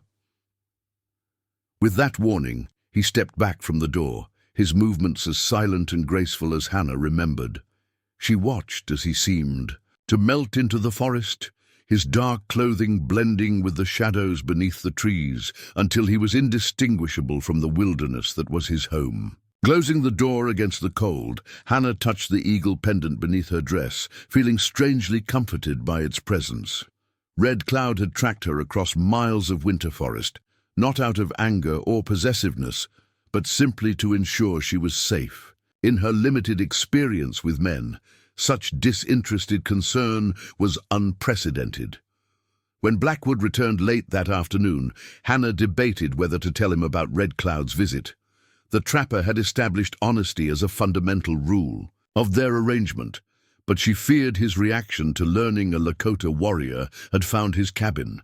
With that warning, he stepped back from the door, his movements as silent and graceful as Hannah remembered. She watched as he seemed to melt into the forest, his dark clothing blending with the shadows beneath the trees, until he was indistinguishable from the wilderness that was his home. Closing the door against the cold, Hannah touched the eagle pendant beneath her dress, feeling strangely comforted by its presence. Red Cloud had tracked her across miles of winter forest, not out of anger or possessiveness, but simply to ensure she was safe. In her limited experience with men, such disinterested concern was unprecedented. When Blackwood returned late that afternoon, Hannah debated whether to tell him about Red Cloud's visit. The trapper had established honesty as a fundamental rule of their arrangement, but she feared his reaction to learning a Lakota warrior had found his cabin.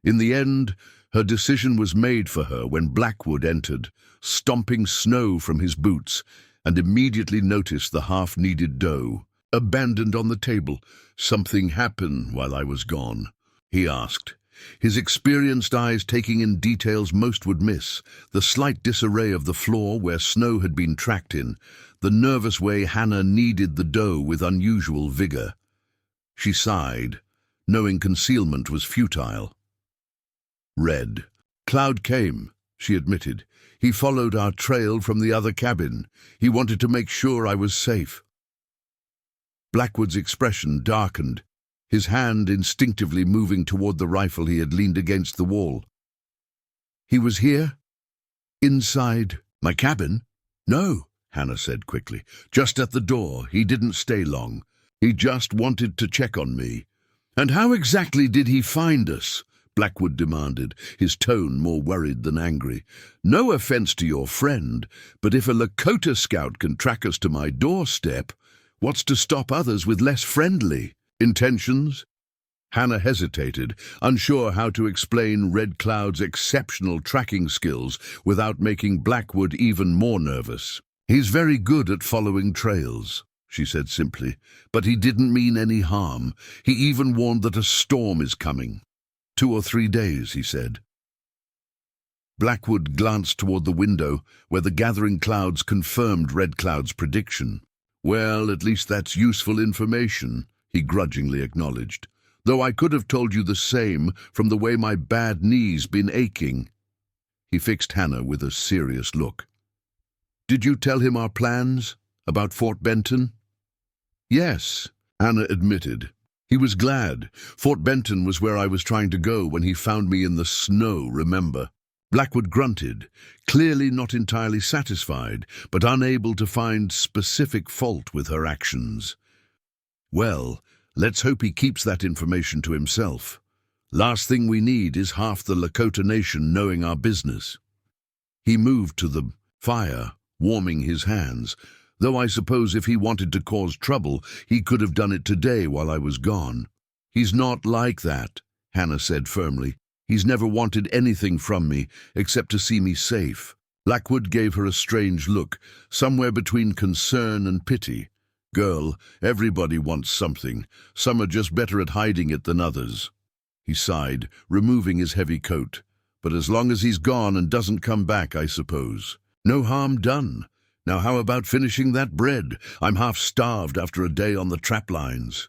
In the end, her decision was made for her when Blackwood entered, stomping snow from his boots, and immediately noticed the half-kneaded dough abandoned on the table. "Something happened while I was gone?" he asked, his experienced eyes taking in details most would miss, the slight disarray of the floor where snow had been tracked in, the nervous way Hannah kneaded the dough with unusual vigor. She sighed, knowing concealment was futile. "Red Cloud came," she admitted. He followed our trail from the other cabin. He wanted to make sure I was safe." Blackwood's expression darkened, his hand instinctively moving toward the rifle he had leaned against the wall. "He was here? Inside my cabin?" "No," Hannah said quickly. "Just at the door. He didn't stay long. He just wanted to check on me." "And how exactly did he find us?" Blackwood demanded, his tone more worried than angry. "No offense to your friend, but if a Lakota scout can track us to my doorstep, what's to stop others with less friendly intentions?" Hannah hesitated, unsure how to explain Red Cloud's exceptional tracking skills without making Blackwood even more nervous. "He's very good at following trails," she said simply, "but he didn't mean any harm. He even warned that a storm is coming. 2 or 3 days, he said." Blackwood glanced toward the window, where the gathering clouds confirmed Red Cloud's prediction. "Well, at least that's useful information," he grudgingly acknowledged. "Though I could have told you the same from the way my bad knee's been aching." He fixed Hannah with a serious look. "Did you tell him our plans? About Fort Benton?" "Yes," Hannah admitted. "He was glad. Fort Benton was where I was trying to go when he found me in the snow, remember?" Blackwood grunted, clearly not entirely satisfied, but unable to find specific fault with her actions. "Well, let's hope he keeps that information to himself. Last thing we need is half the Lakota Nation knowing our business." He moved to the fire, warming his hands, though I suppose if he wanted to cause trouble, he could have done it today while I was gone. "He's not like that," Hannah said firmly. "He's never wanted anything from me except to see me safe." Blackwood gave her a strange look, somewhere between concern and pity. "Girl, everybody wants something. Some are just better at hiding it than others." He sighed, removing his heavy coat. "But as long as he's gone and doesn't come back, I suppose. No harm done. Now how about finishing that bread? I'm half starved after a day on the trap lines."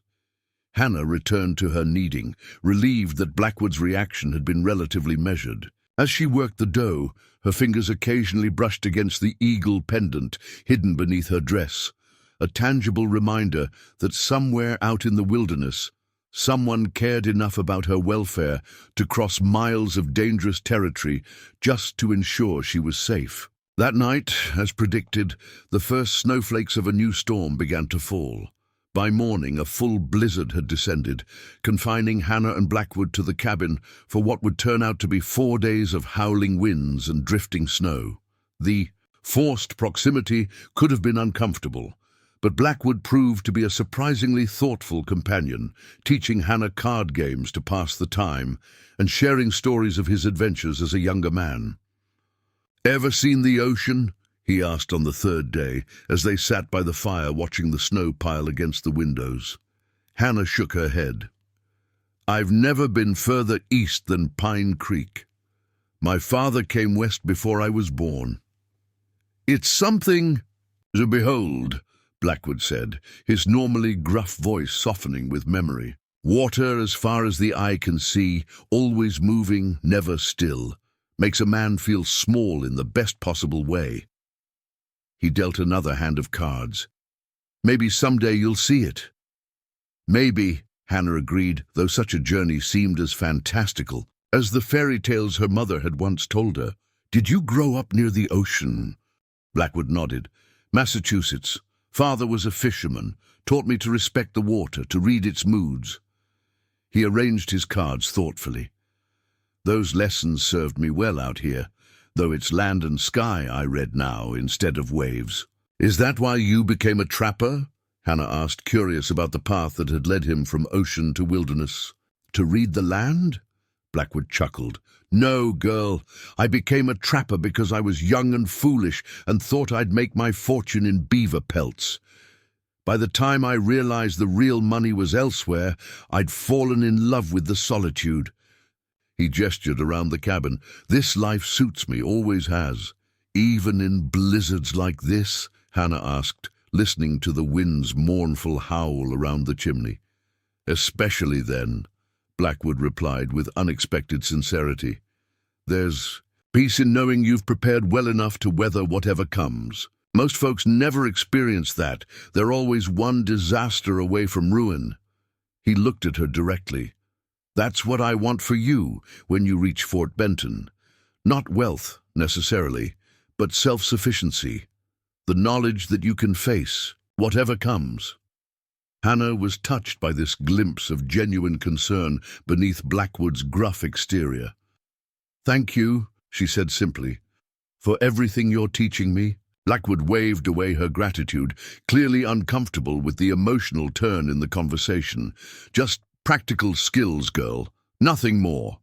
Hannah returned to her kneading, relieved that Blackwood's reaction had been relatively measured. As she worked the dough, her fingers occasionally brushed against the eagle pendant hidden beneath her dress, a tangible reminder that somewhere out in the wilderness, someone cared enough about her welfare to cross miles of dangerous territory just to ensure she was safe. That night, as predicted, the first snowflakes of a new storm began to fall. By morning, a full blizzard had descended, confining Hannah and Blackwood to the cabin for what would turn out to be 4 days of howling winds and drifting snow. The forced proximity could have been uncomfortable, but Blackwood proved to be a surprisingly thoughtful companion, teaching Hannah card games to pass the time and sharing stories of his adventures as a younger man. "Ever seen the ocean?" he asked on the 3rd day, as they sat by the fire watching the snow pile against the windows. Hannah shook her head. "I've never been further east than Pine Creek. My father came west before I was born." "It's something to behold," Blackwood said, his normally gruff voice softening with memory. "Water as far as the eye can see, always moving, never still, makes a man feel small in the best possible way." He dealt another hand of cards. "Maybe someday you'll see it." "Maybe," Hannah agreed, though such a journey seemed as fantastical as the fairy tales her mother had once told her. "Did you grow up near the ocean?" Blackwood nodded. "Massachusetts. Father was a fisherman, taught me to respect the water, to read its moods." He arranged his cards thoughtfully. "Those lessons served me well out here, though it's land and sky I read now instead of waves." "Is that why you became a trapper?" Hannah asked, curious about the path that had led him from ocean to wilderness. "To read the land?" Blackwood chuckled. "No, girl. I became a trapper because I was young and foolish and thought I'd make my fortune in beaver pelts. By the time I realized the real money was elsewhere, I'd fallen in love with the solitude." He gestured around the cabin. "This life suits me, always has." "Even in blizzards like this?" Hannah asked, listening to the wind's mournful howl around the chimney. "Especially then," Blackwood replied with unexpected sincerity. There's Peace in knowing you've prepared well enough to weather whatever comes. Most folks never experience that. They're always one disaster away from ruin. He looked at her directly. That's what I want for you when you reach Fort Benton. Not wealth, necessarily, but self-sufficiency. The knowledge that you can face whatever comes. Hannah was touched by this glimpse of genuine concern beneath Blackwood's gruff exterior. "Thank you," she said simply, "for everything you're teaching me." Blackwood waved away her gratitude, clearly uncomfortable with the emotional turn in the conversation. "Just practical skills, girl. Nothing more."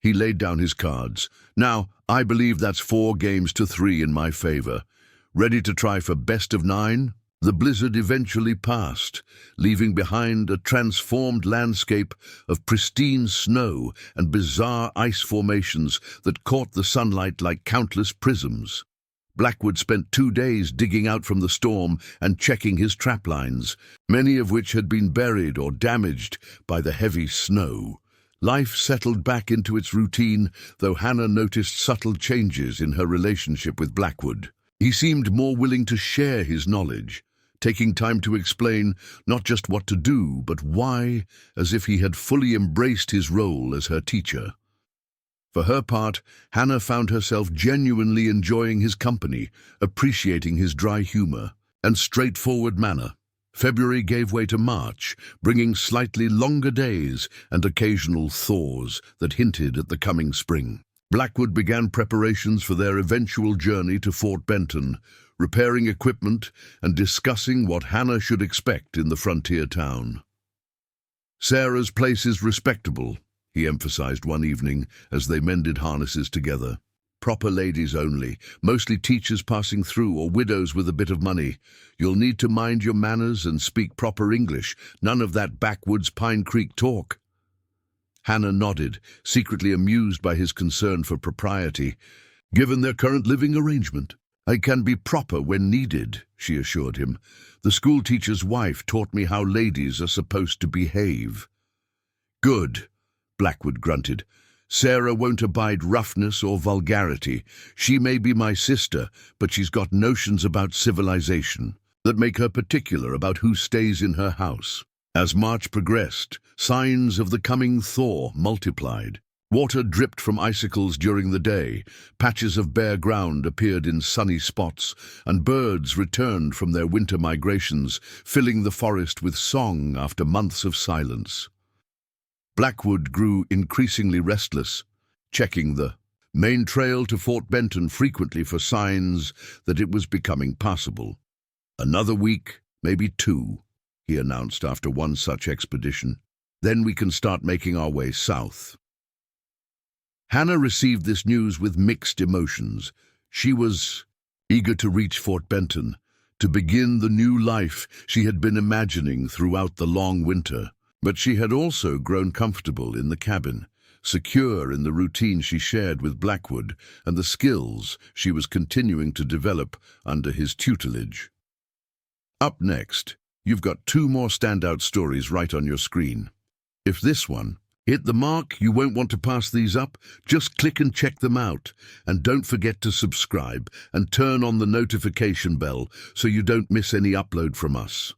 He laid down his cards. "Now, I believe that's 4 games to 3 in my favor. Ready to try for best of 9? The blizzard eventually passed, leaving behind a transformed landscape of pristine snow and bizarre ice formations that caught the sunlight like countless prisms. Blackwood spent 2 days digging out from the storm and checking his trap lines, many of which had been buried or damaged by the heavy snow. Life settled back into its routine, though Hannah noticed subtle changes in her relationship with Blackwood. He seemed more willing to share his knowledge, taking time to explain not just what to do, but why, as if he had fully embraced his role as her teacher. For her part, Hannah found herself genuinely enjoying his company, appreciating his dry humor and straightforward manner. February gave way to March, bringing slightly longer days and occasional thaws that hinted at the coming spring. Blackwood began preparations for their eventual journey to Fort Benton, repairing equipment and discussing what Hannah should expect in the frontier town. "Sarah's place is respectable," he emphasized one evening as they mended harnesses together. "Proper ladies only, mostly teachers passing through or widows with a bit of money. You'll need to mind your manners and speak proper English, none of that backwoods Pine Creek talk." Hannah nodded, secretly amused by his concern for propriety. "Given their current living arrangement, I can be proper when needed," she assured him. "The schoolteacher's wife taught me how ladies are supposed to behave." "Good," Blackwood grunted. "Sarah won't abide roughness or vulgarity. She may be my sister, but she's got notions about civilization that make her particular about who stays in her house." As March progressed, signs of the coming thaw multiplied. Water dripped from icicles during the day, patches of bare ground appeared in sunny spots, and birds returned from their winter migrations, filling the forest with song after months of silence. Blackwood grew increasingly restless, checking the main trail to Fort Benton frequently for signs that it was becoming passable. "Another week, maybe 2, he announced after one such expedition. "Then we can start making our way south." Hannah received this news with mixed emotions. She was eager to reach Fort Benton, to begin the new life she had been imagining throughout the long winter. But she had also grown comfortable in the cabin, secure in the routine she shared with Blackwood and the skills she was continuing to develop under his tutelage. Up next, you've got 2 more standout stories right on your screen. If this one hit the mark, you won't want to pass these up. Just click and check them out. And don't forget to subscribe and turn on the notification bell so you don't miss any upload from us.